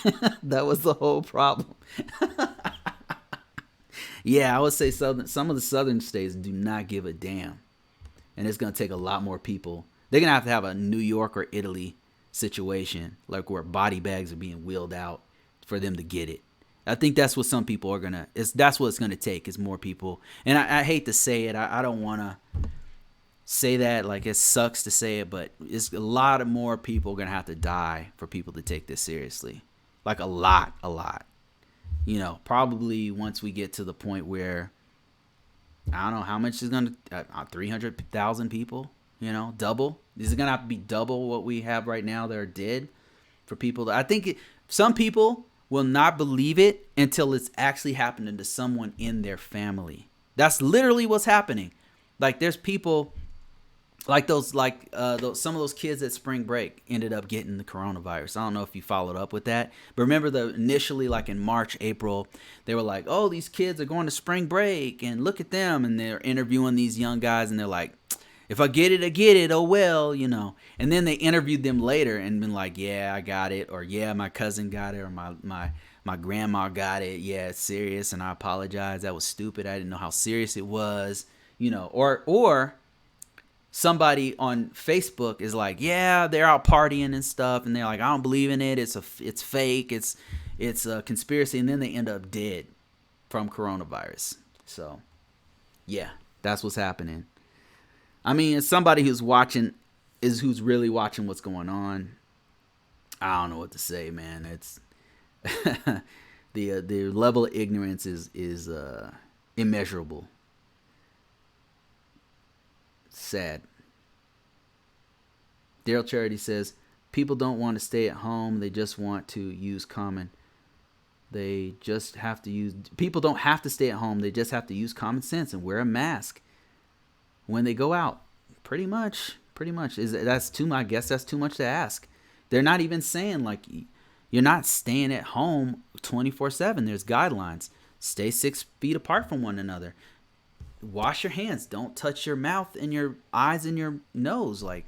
That was the whole problem. Yeah, I would say some of the southern states do not give a damn. And it's going to take a lot more people. They're going to have a New York or Italy situation, like where body bags are being wheeled out for them to get it. I think that's what some people are going to, that's what it's going to take, is more people. And I hate to say it. I don't want to say that, like it sucks to say it, but it's a lot of more people going to have to die for people to take this seriously. Like a lot. Probably once we get to the point where, I don't know how much is going to, 300,000 people, double. This is going to have to be double what we have right now that are dead for people. I think some people will not believe it until it's actually happening to someone in their family. That's literally what's happening. Like there's people like some of those kids at spring break ended up getting the coronavirus. I don't know if you followed up with that, but remember initially, like in March, April, they were like, oh, these kids are going to spring break and look at them. And they're interviewing these young guys and they're like, if I get it, I get it. Oh, well, and then they interviewed them later and been like, yeah, I got it. Or yeah, my cousin got it. Or my grandma got it. Yeah, it's serious. And I apologize. That was stupid. I didn't know how serious it was, or somebody on Facebook is like, yeah, they're out partying and stuff, and they're like, I don't believe in it. It's fake. It's a conspiracy, and then they end up dead from coronavirus. So, yeah, that's what's happening. I mean, as somebody who's watching is who's really watching what's going on. I don't know what to say, man. It's the level of ignorance is immeasurable. Sad. Daryl Charity says, people don't want to stay at home. They just want to use common. They just have to use. People don't have to stay at home. They just have to use common sense and wear a mask when they go out. Pretty much. That's too much. I guess that's too much to ask. They're not even saying like you're not staying at home 24/7. There's guidelines. Stay 6 feet apart from one another. Wash your hands. Don't touch your mouth and your eyes and your nose. Like,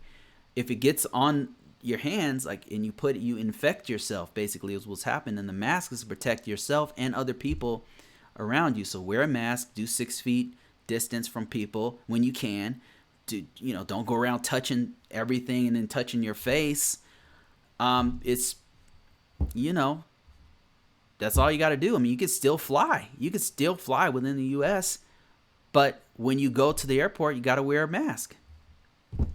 if it gets on your hands, like, and you infect yourself, basically is what's happened. And the mask is to protect yourself and other people around you. So wear a mask, do 6 feet distance from people when you can. Don't go around touching everything and then touching your face. It's, that's all you got to do. I mean, you can still fly. You can still fly within the U.S., but when you go to the airport, you got to wear a mask.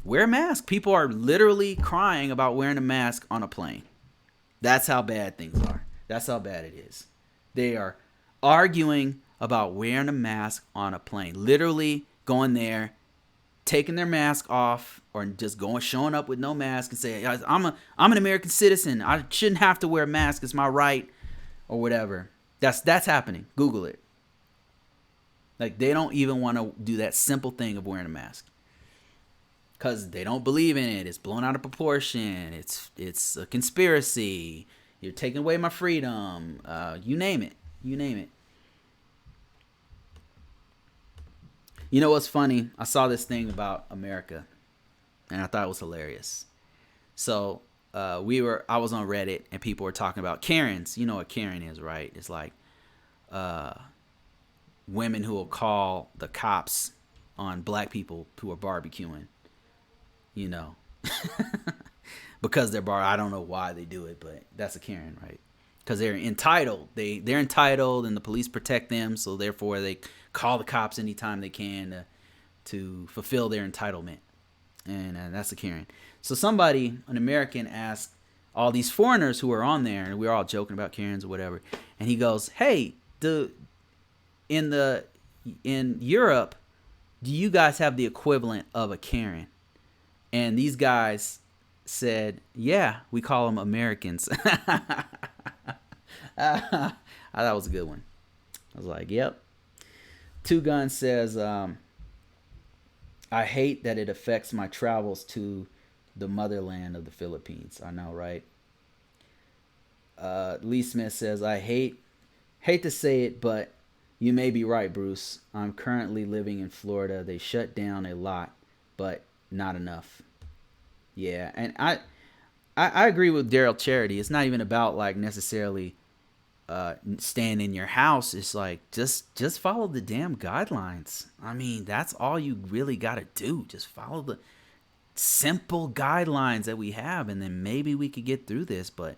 Wear a mask. People are literally crying about wearing a mask on a plane. That's how bad things are. That's how bad it is. They are arguing about wearing a mask on a plane. Literally going there, taking their mask off, or just showing up with no mask and say, I'm an American citizen. I shouldn't have to wear a mask. It's my right, or whatever. That's happening. Google it. Like, they don't even want to do that simple thing of wearing a mask because they don't believe in it. It's blown out of proportion. It's a conspiracy. You're taking away my freedom. You name it. You know what's funny? I saw this thing about America, and I thought it was hilarious. So I was on Reddit, and people were talking about Karens. You know what Karen is, right? It's like women who will call the cops on black people who are barbecuing, because they're I don't know why they do it, but that's a Karen, right? Because they're entitled. They're entitled, and the police protect them, so therefore they call the cops anytime they can to fulfill their entitlement, and that's a Karen. So an American, asked all these foreigners who are on there, and we were all joking about Karens or whatever, and he goes, "Hey, in Europe, do you guys have the equivalent of a Karen?" And these guys said, "Yeah, we call them Americans." I thought that was a good one. I was like, yep. Two Guns says, I hate that it affects my travels to the motherland of the Philippines. I know, right? Lee Smith says, I hate to say it, but you may be right, Bruce. I'm currently living in Florida. They shut down a lot, but not enough. Yeah, and I agree with Daryl Charity. It's not even about like necessarily staying in your house. It's like just follow the damn guidelines. I mean, that's all you really got to do. Just follow the simple guidelines that we have, and then maybe we could get through this. But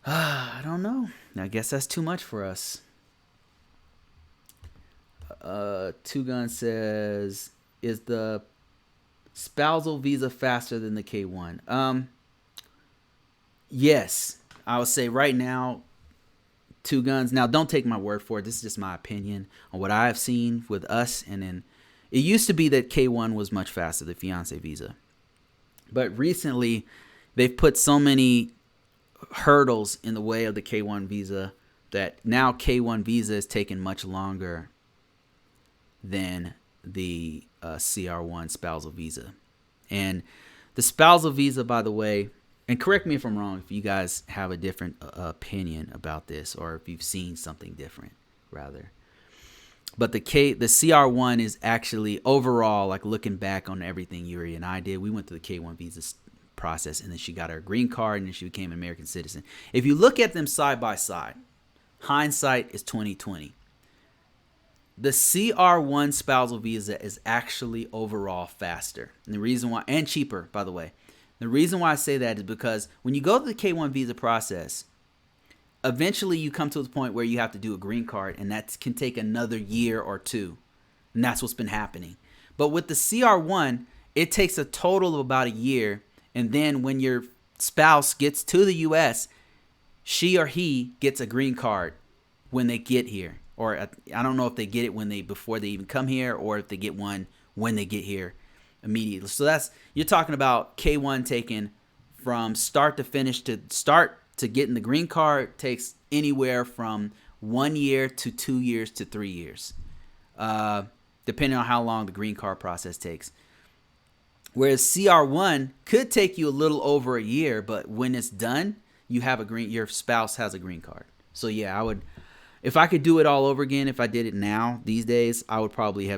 I don't know. I guess that's too much for us. Two Gun says, is the spousal visa faster than the K1? Yes, I would say right now, Two Guns. Now, don't take my word for it. This is just my opinion on what I have seen with us. And then it used to be that K1 was much faster, the fiance visa. But recently, they've put so many hurdles in the way of the K1 visa that now K1 visa is taking much longer than the CR1 spousal visa. And the spousal visa, by the way, and correct me if I'm wrong if you guys have a different opinion about this, or if you've seen something different, rather. But the CR1 is actually overall, like looking back on everything Yuri and I did, we went through the K1 visa process, and then she got her green card, and then she became an American citizen. If you look at them side by side, hindsight is 2020. The CR1 spousal visa is actually overall faster. And the reason why, and cheaper, by the way. The reason why I say that is because when you go to the K1 visa process, eventually you come to the point where you have to do a green card, and that can take another year or two. And that's what's been happening. But with the CR1, it takes a total of about a year. And then when your spouse gets to the U.S., she or he gets a green card when they get here. Or I don't know if they get it before they even come here, or if they get one when they get here immediately. So you're talking about K1 taken from start to finish. To start to getting the green card takes anywhere from 1 year to 2 years to 3 years, depending on how long the green card process takes. Whereas CR1 could take you a little over a year, but when it's done, your spouse has a green card. So yeah, if I could do it all over again, if I did it now these days, I would probably do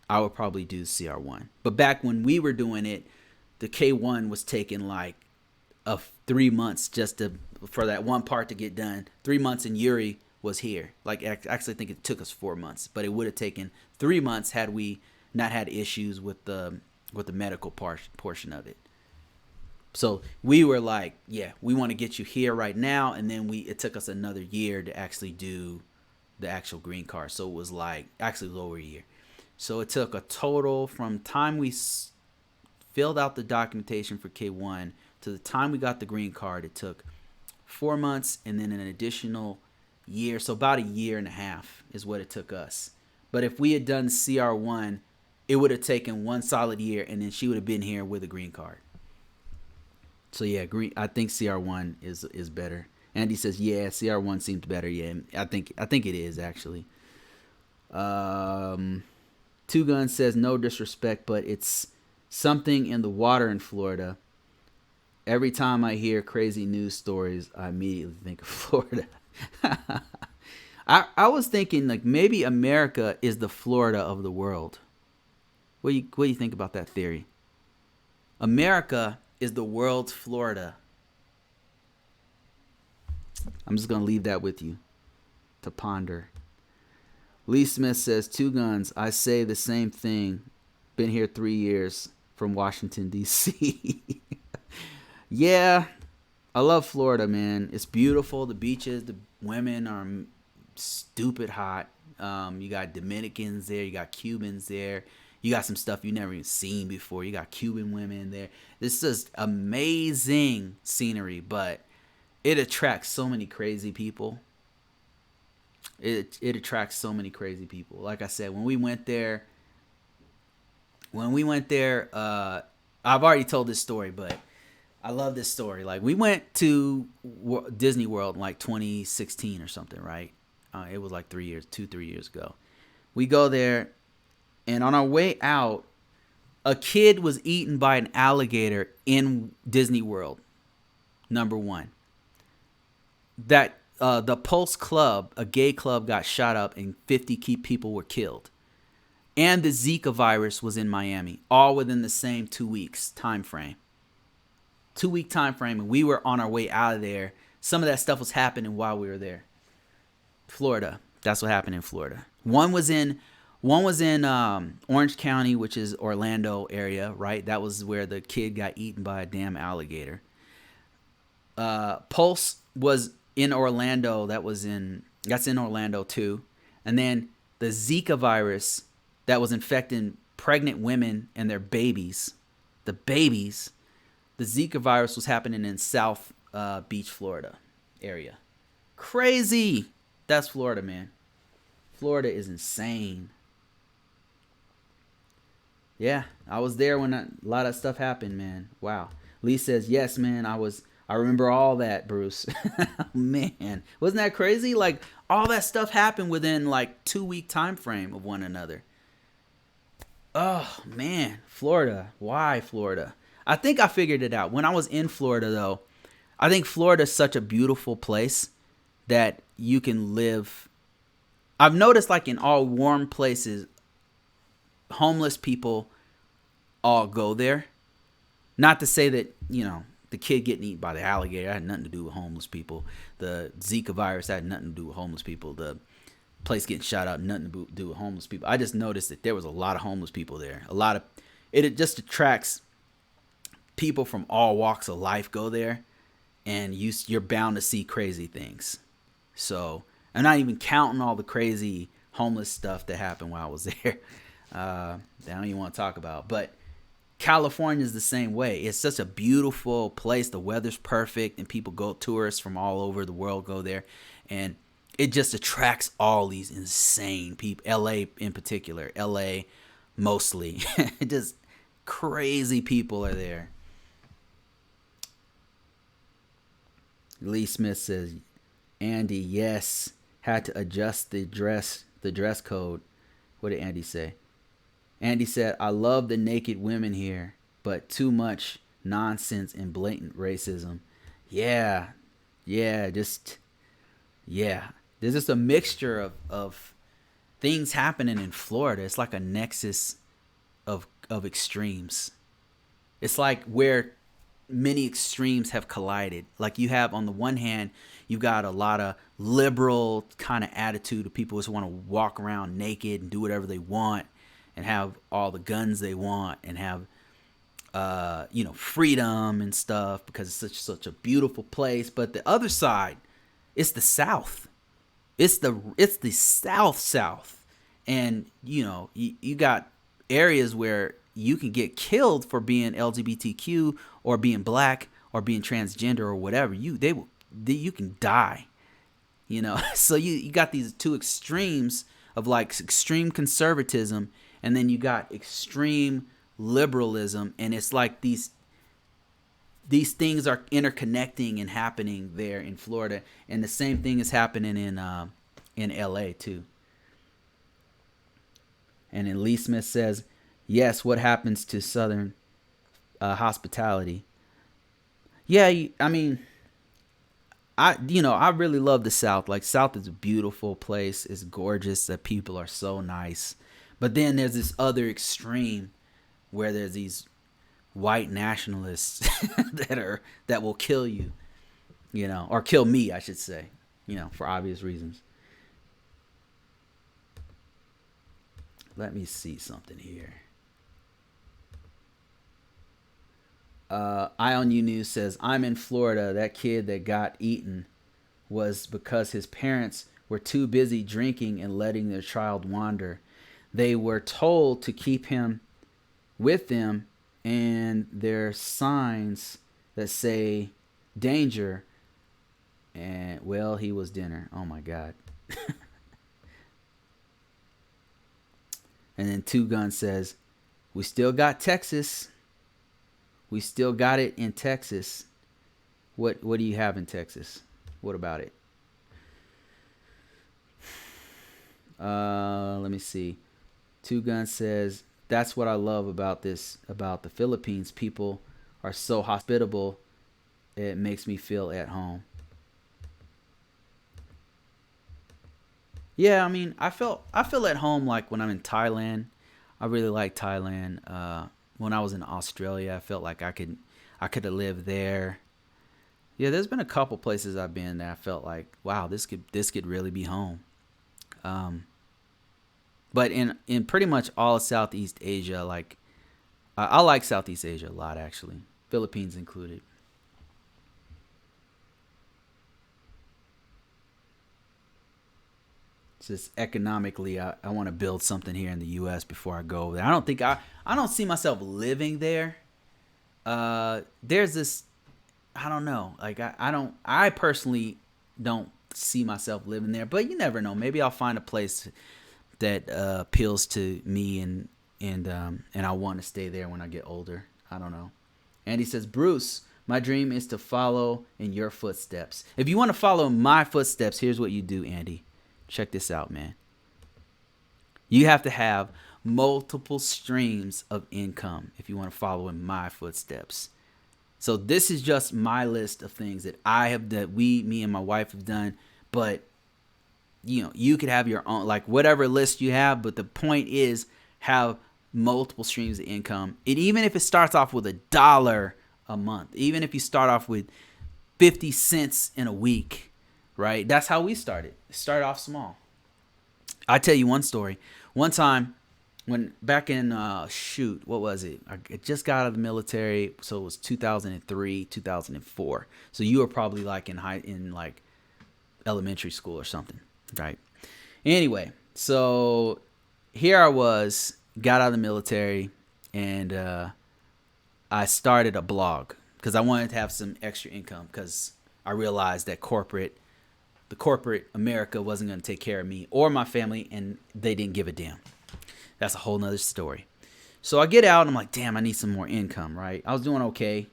CR1. But back when we were doing it, the K1 was taking like 3 months for that one part to get done. 3 months, and Yuri was here. Like, I actually think it took us 4 months, but it would have taken 3 months had we not had issues with the medical portion of it. So we were like, yeah, we want to get you here right now, and then it took us another year to actually do the actual green card. So it was like actually over a year. So it took a total from time we filled out the documentation for K1 to the time we got the green card. It took 4 months, and then an additional year. So about a year and a half is what it took us. But if we had done CR1, it would have taken 1 solid year, and then she would have been here with a green card. So yeah, I think CR1 is better. Andy says, yeah, CR1 seems better. Yeah, I think it is actually. Two Guns says, no disrespect, but it's something in the water in Florida. Every time I hear crazy news stories, I immediately think of Florida. I was thinking like maybe America is the Florida of the world. What do you think about that theory? America is the world's Florida. I'm just going to leave that with you to ponder. Lee Smith says, Two Guns, I say the same thing. Been here 3 years from Washington, D.C. Yeah, I love Florida, man. It's beautiful. The beaches, the women are stupid hot. You got Dominicans there. You got Cubans there. You got some stuff you never even seen before. You got Cuban women there. This is amazing scenery, but it attracts so many crazy people. It attracts so many crazy people. Like I said, when we went there, I've already told this story, but I love this story. Like, we went to Disney World in like 2016 or something, right? It was like 3 years ago. We go there, and on our way out, a kid was eaten by an alligator in Disney World. Number one. That the Pulse Club, a gay club, got shot up and 50 key people were killed. And the Zika virus was in Miami, all within the same 2 weeks time frame. 2 week time frame, and we were on our way out of there. Some of that stuff was happening while we were there. Florida. That's what happened in Florida. One was in Orange County, which is Orlando area, right? That was where the kid got eaten by a damn alligator. Pulse was in Orlando. That's in Orlando too. And then the Zika virus that was infecting pregnant women and their babies. The Zika virus was happening in South Beach, Florida area. Crazy. That's Florida, man. Florida is insane. Yeah, I was there when a lot of stuff happened, man. Wow. Lee says, yes, man, I remember all that, Bruce. Man, wasn't that crazy? Like, all that stuff happened within like 2 week time frame of one another. Oh, man, Florida. Why Florida? I think I figured it out. When I was in Florida, though, I think Florida is such a beautiful place that you can live. I've noticed, like, in all warm places, homeless people all go there. Not to say that, the kid getting eaten by the alligator had nothing to do with homeless people. The Zika virus had nothing to do with homeless people. The place getting shot up, nothing to do with homeless people. I just noticed that there was a lot of homeless people there. It just attracts people from all walks of life go there, and you're bound to see crazy things. So I'm not even counting all the crazy homeless stuff that happened while I was there. That I don't even want to talk about. But California is the same way. It's such a beautiful place. The weather's perfect, and people go, tourists from all over the world go there, and it just attracts all these insane people. LA in particular, LA mostly, just crazy people are there. Lee Smith says, Andy, yes, had to adjust the dress code. What did Andy say? Andy said, I love the naked women here, but too much nonsense and blatant racism. Yeah. There's just a mixture of things happening in Florida. It's like a nexus of extremes. It's like where many extremes have collided. Like you have, on the one hand, you've got a lot of liberal kind of attitude of people who want to walk around naked and do whatever they want and have all the guns they want and have freedom and stuff because it's such a beautiful place. But the other side, it's the South. It's the South. And you got areas where you can get killed for being LGBTQ or being black or being transgender or whatever. You can die. So you got these two extremes of like extreme conservatism, and then you got extreme liberalism, and it's like these things are interconnecting and happening there in Florida, and the same thing is happening in LA too. And then Lee Smith says, yes, what happens to Southern hospitality? Yeah, I really love the South. Like, South is a beautiful place. It's gorgeous. The people are so nice. But then there's this other extreme where there's these white nationalists that will kill you, or kill me, I should say, for obvious reasons. Let me see something here. Eye on You News says, I'm in Florida. That kid that got eaten was because his parents were too busy drinking and letting their child wander. They were told to keep him with them, and there are signs that say danger. And, well, he was dinner. Oh, my God. And then Two Gun says, we still got Texas. We still got it in Texas. What do you have in Texas? What about it? Let me see. Two Gun says, that's what I love about the Philippines. People are so hospitable. It makes me feel at home. Yeah, I feel at home like when I'm in Thailand. I really like Thailand. When I was in Australia, I felt like I could have lived there. Yeah, there's been a couple places I've been that I felt like, wow, this could really be home. But in pretty much all of Southeast Asia, like I like Southeast Asia a lot, actually, Philippines included. Just economically, I want to build something here in the U.S. before I go there. I don't see myself living there. There's this, I don't know. Like I personally don't see myself living there, but you never know. Maybe I'll find a place that appeals to me and I want to stay there when I get older. I don't know. And he says, Bruce, my dream is to follow in your footsteps. If you want to follow my footsteps, here's what you do, Andy. Check this out, man. You have to have multiple streams of income if you want to follow in my footsteps. So this is just my list of things that me and my wife have done. But you could have your own, like whatever list you have. But the point is, have multiple streams of income. And even if it starts off with $1 a month, even if you start off with 50 cents in a week, right? That's how we started. Start off small. I'll tell you one story. One time, when back in what was it? I just got out of the military, so it was 2003, 2004. So you were probably like in like elementary school or something, right? Anyway, so here I was, got out of the military, and I started a blog because I wanted to have some extra income because I realized that the corporate America wasn't going to take care of me or my family, and they didn't give a damn. That's a whole nother story. So I get out and I'm like, damn, I need some more income, right? I was doing okay,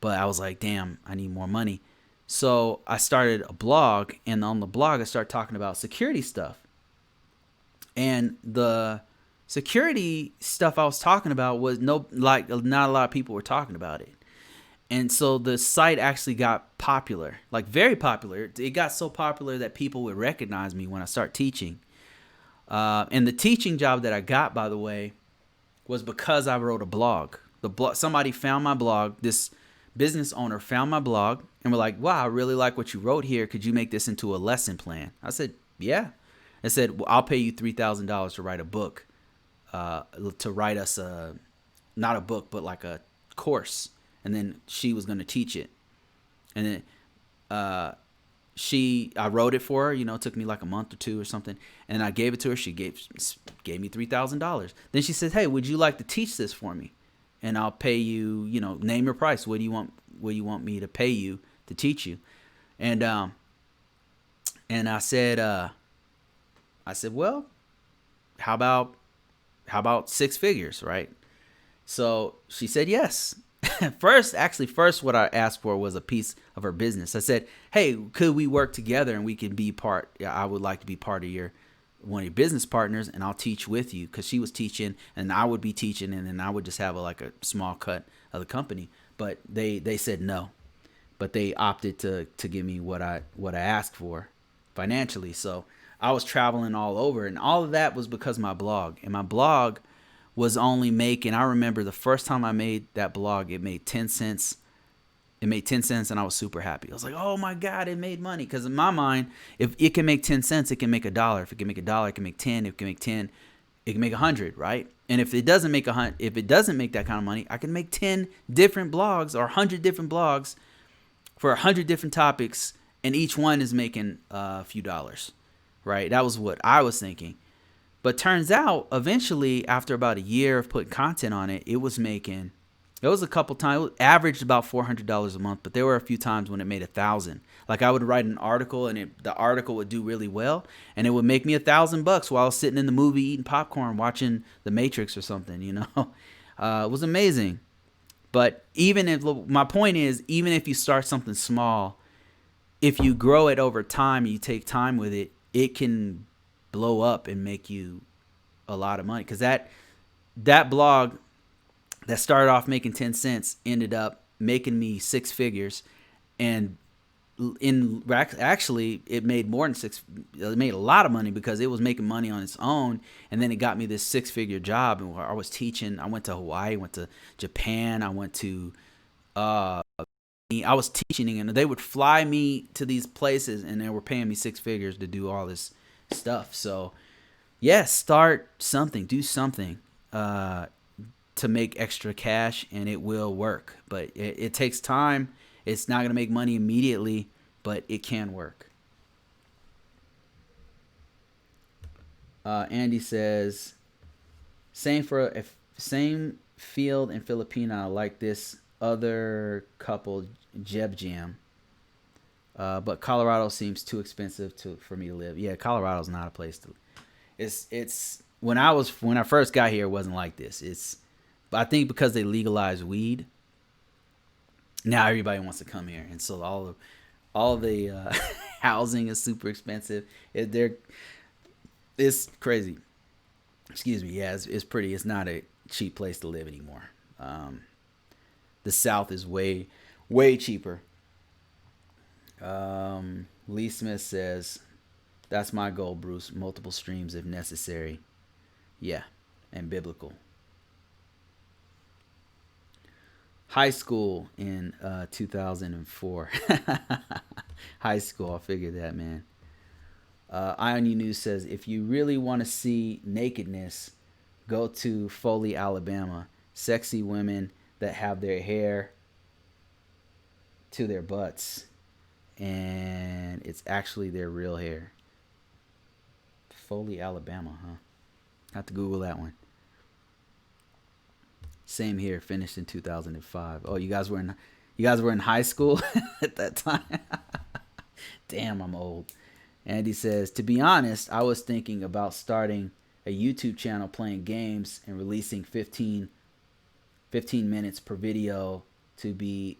but I was like, damn, I need more money. So I started a blog, and on the blog I started talking about security stuff. And the security stuff I was talking about was not a lot of people were talking about it. And so the site actually got popular, like very popular. It got so popular that people would recognize me when I start teaching. And the teaching job that I got, by the way, was because I wrote a blog. Somebody found my blog. This business owner found my blog and were like, "Wow, I really like what you wrote here. Could you make this into a lesson plan?" I said, "Yeah." I said, "Well, I'll pay you $3,000 to write a book, to write us not a book, but like a course." And then she was going to teach it. And then I wrote it for her. It took me like a month or two or something. And I gave it to her. She gave me $3,000. Then she said, "Hey, would you like to teach this for me? And I'll pay you. Name your price. What do you want? What do you want me to pay you to teach you?" And I said, "Well, how about six figures, right?" So she said yes. First, what I asked for was a piece of her business. I said, "Hey, could we work together and we can be part? I would like to be part of one of your business partners, and I'll teach with you," because she was teaching and I would be teaching, and then I would just have a small cut of the company. But they said no, but they opted to give me what I asked for financially. So I was traveling all over, and all of that was because of my blog. And my blog was only making, I remember the first time I made that blog, it made 10 cents. It made 10 cents and I was super happy. I was like, "Oh my God, it made money." Because in my mind, if it can make 10 cents, it can make $1. If it can make $1, it can make 10. If it can make 10, it can make 100, right? And if it doesn't make that kind of money, I can make 10 different blogs or 100 different blogs for 100 different topics, and each one is making a few dollars, right? That was what I was thinking. But turns out, eventually, after about a year of putting content on it, it was a couple times, it averaged about $400 a month, but there were a few times when it made $1,000. Like I would write an article, and the article would do really well, and it would make me $1,000 while I was sitting in the movie eating popcorn, watching The Matrix or something. It was amazing. But my point is, even if you start something small, if you grow it over time, you take time with it, it can blow up and make you a lot of money. Because that blog that started off making 10 cents ended up making me six figures, and actually it made more than it made a lot of money because it was making money on its own. And then it got me this 6-figure job, and I was teaching. I went to Hawaii, went to Japan, I went to I was teaching, and they would fly me to these places, and they were paying me 6 figures to do all this stuff. So yes, start something, do something to make extra cash, and it will work. But it takes time. It's not going to make money immediately, but it can work. Andy says, same field in Filipina, like this other couple, Jeb Jam. But Colorado seems too expensive for me to live. Yeah, Colorado's not a place to. It's when I first got here, it wasn't like this. But I think because they legalized weed, now everybody wants to come here, and so all the housing is super expensive. It's crazy. Excuse me. Yeah, it's pretty. It's not a cheap place to live anymore. The South is way cheaper. Lee Smith says, "That's my goal, Bruce. Multiple streams if necessary." Yeah, and biblical. High school in 2004. High school, I figured that, man. Ion News says, "If you really want to see nakedness, go to Foley, Alabama. Sexy women that have their hair to their butts, and it's actually their real hair." Foley, Alabama, huh? Have to Google that one. Same here. Finished in 2005. Oh, you guys were in high school at that time. Damn, I'm old. Andy says, to be honest, I was thinking about starting a YouTube channel playing games and releasing 15 minutes per video to be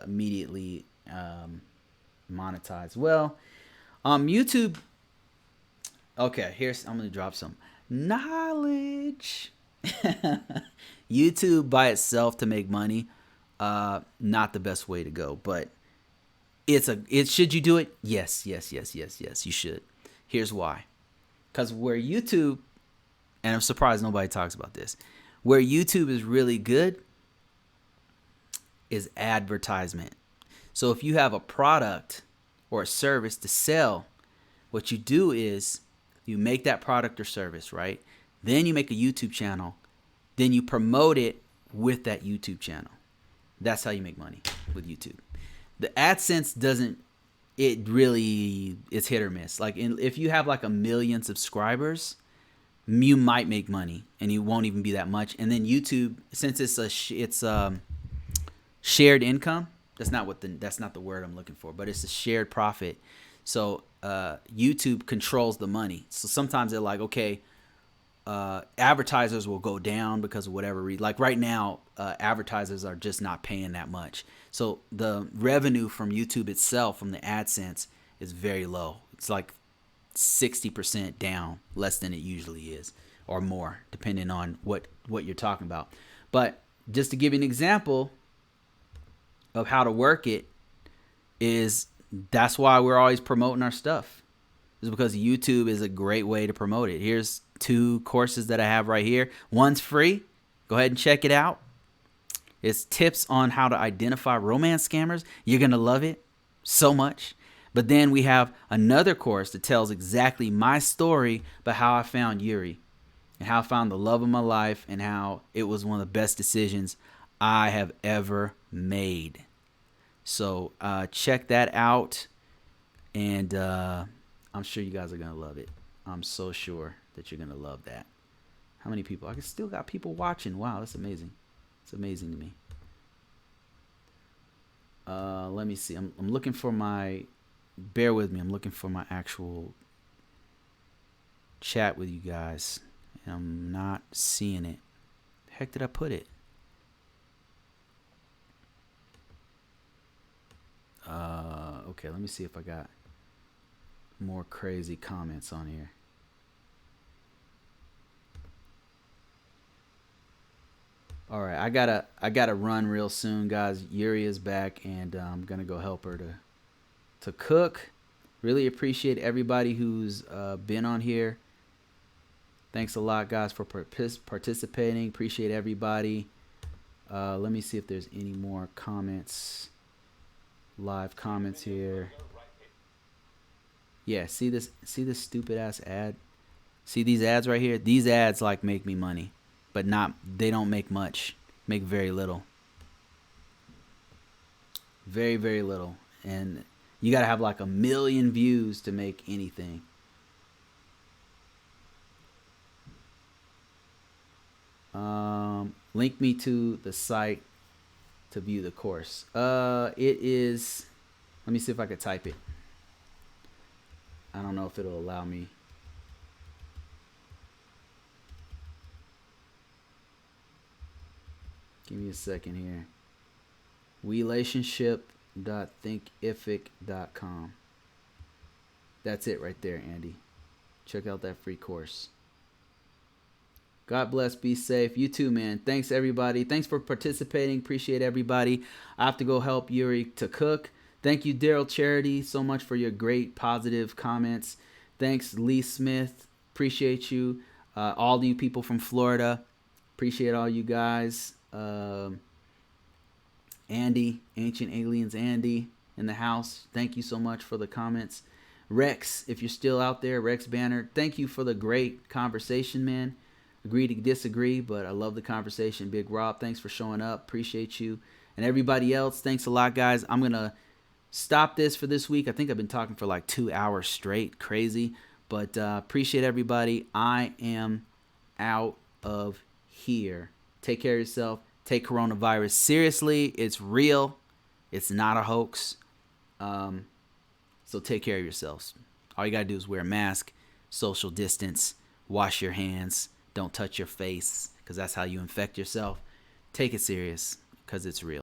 immediately monetized. Well, YouTube. Okay, I'm gonna drop some knowledge. YouTube by itself to make money, not the best way to go, but should you do it? Yes, you should. Here's why. Because where YouTube, and I'm surprised nobody talks about this, where YouTube is really good is advertisement. So if you have a product or a service to sell, what you do is you make that product or service, right? Then you make a YouTube channel. Then you promote it with that YouTube channel. That's how you make money with YouTube. The AdSense it's hit or miss. Like if you have like 1 million subscribers, you might make money and you won't even be that much. And then YouTube, since it's shared income, that's not the word I'm looking for, but it's a shared profit. So YouTube controls the money. So sometimes they're like, okay, advertisers will go down because of whatever reason. Like right now, advertisers are just not paying that much. So the revenue from YouTube itself, from the AdSense, is very low. It's like 60% down, less than it usually is, or more, depending on what you're talking about. But just to give you an example of how to work it, that's why we're always promoting our stuff. Is because YouTube is a great way to promote it. Here's 2 courses that I have right here. One's free. Go ahead and check it out. It's tips on how to identify romance scammers. You're going to love it so much. But then we have another course that tells exactly my story about how I found Yuri and how I found the love of my life and how it was one of the best decisions I have ever made. So check that out, and I'm sure you guys are going to love it. I'm so sure that you're going to love that. How many people? I still got people watching. Wow, that's amazing. It's amazing to me. Let me see. I'm looking for bear with me. I'm looking for my actual chat with you guys. And I'm not seeing it. The heck did I put it? Okay, let me see if I got more crazy comments on here. All right, I gotta run real soon, guys. Yuri is back, and I'm gonna go help her to cook. Really appreciate everybody who's been on here. Thanks a lot, guys, for participating. Appreciate everybody. Let me see if there's any more comments. Live comments here. Yeah, see this stupid ass ad? See these ads right here? These ads like make me money, but they don't make much. Make very little. Very, very little. And you got to have like 1 million views to make anything. Link me to the site to view the course. It is, let me see if I could type it. I don't know if it'll allow me. Give me a second here. Relationship.thinkific.com. That's it right there, Andy. Check out that free course. God bless. Be safe. You too, man. Thanks, everybody. Thanks for participating. Appreciate everybody. I have to go help Yuri to cook. Thank you, Daryl Charity, so much for your great positive comments. Thanks, Lee Smith. Appreciate you. All you people from Florida. Appreciate all you guys. Andy, Ancient Aliens Andy in the house. Thank you so much for the comments. Rex, if you're still out there, Rex Banner, thank you for the great conversation, man. Agree to disagree, but I love the conversation. Big Rob, thanks for showing up. Appreciate you. And everybody else, thanks a lot, guys. I'm going to stop this for this week. I think I've been talking for like 2 hours straight. Crazy. But appreciate everybody. I am out of here. Take care of yourself. Take coronavirus seriously. It's real. It's not a hoax. So take care of yourselves. All you got to do is wear a mask, social distance, wash your hands, don't touch your face, because that's how you infect yourself. Take it serious, because it's real.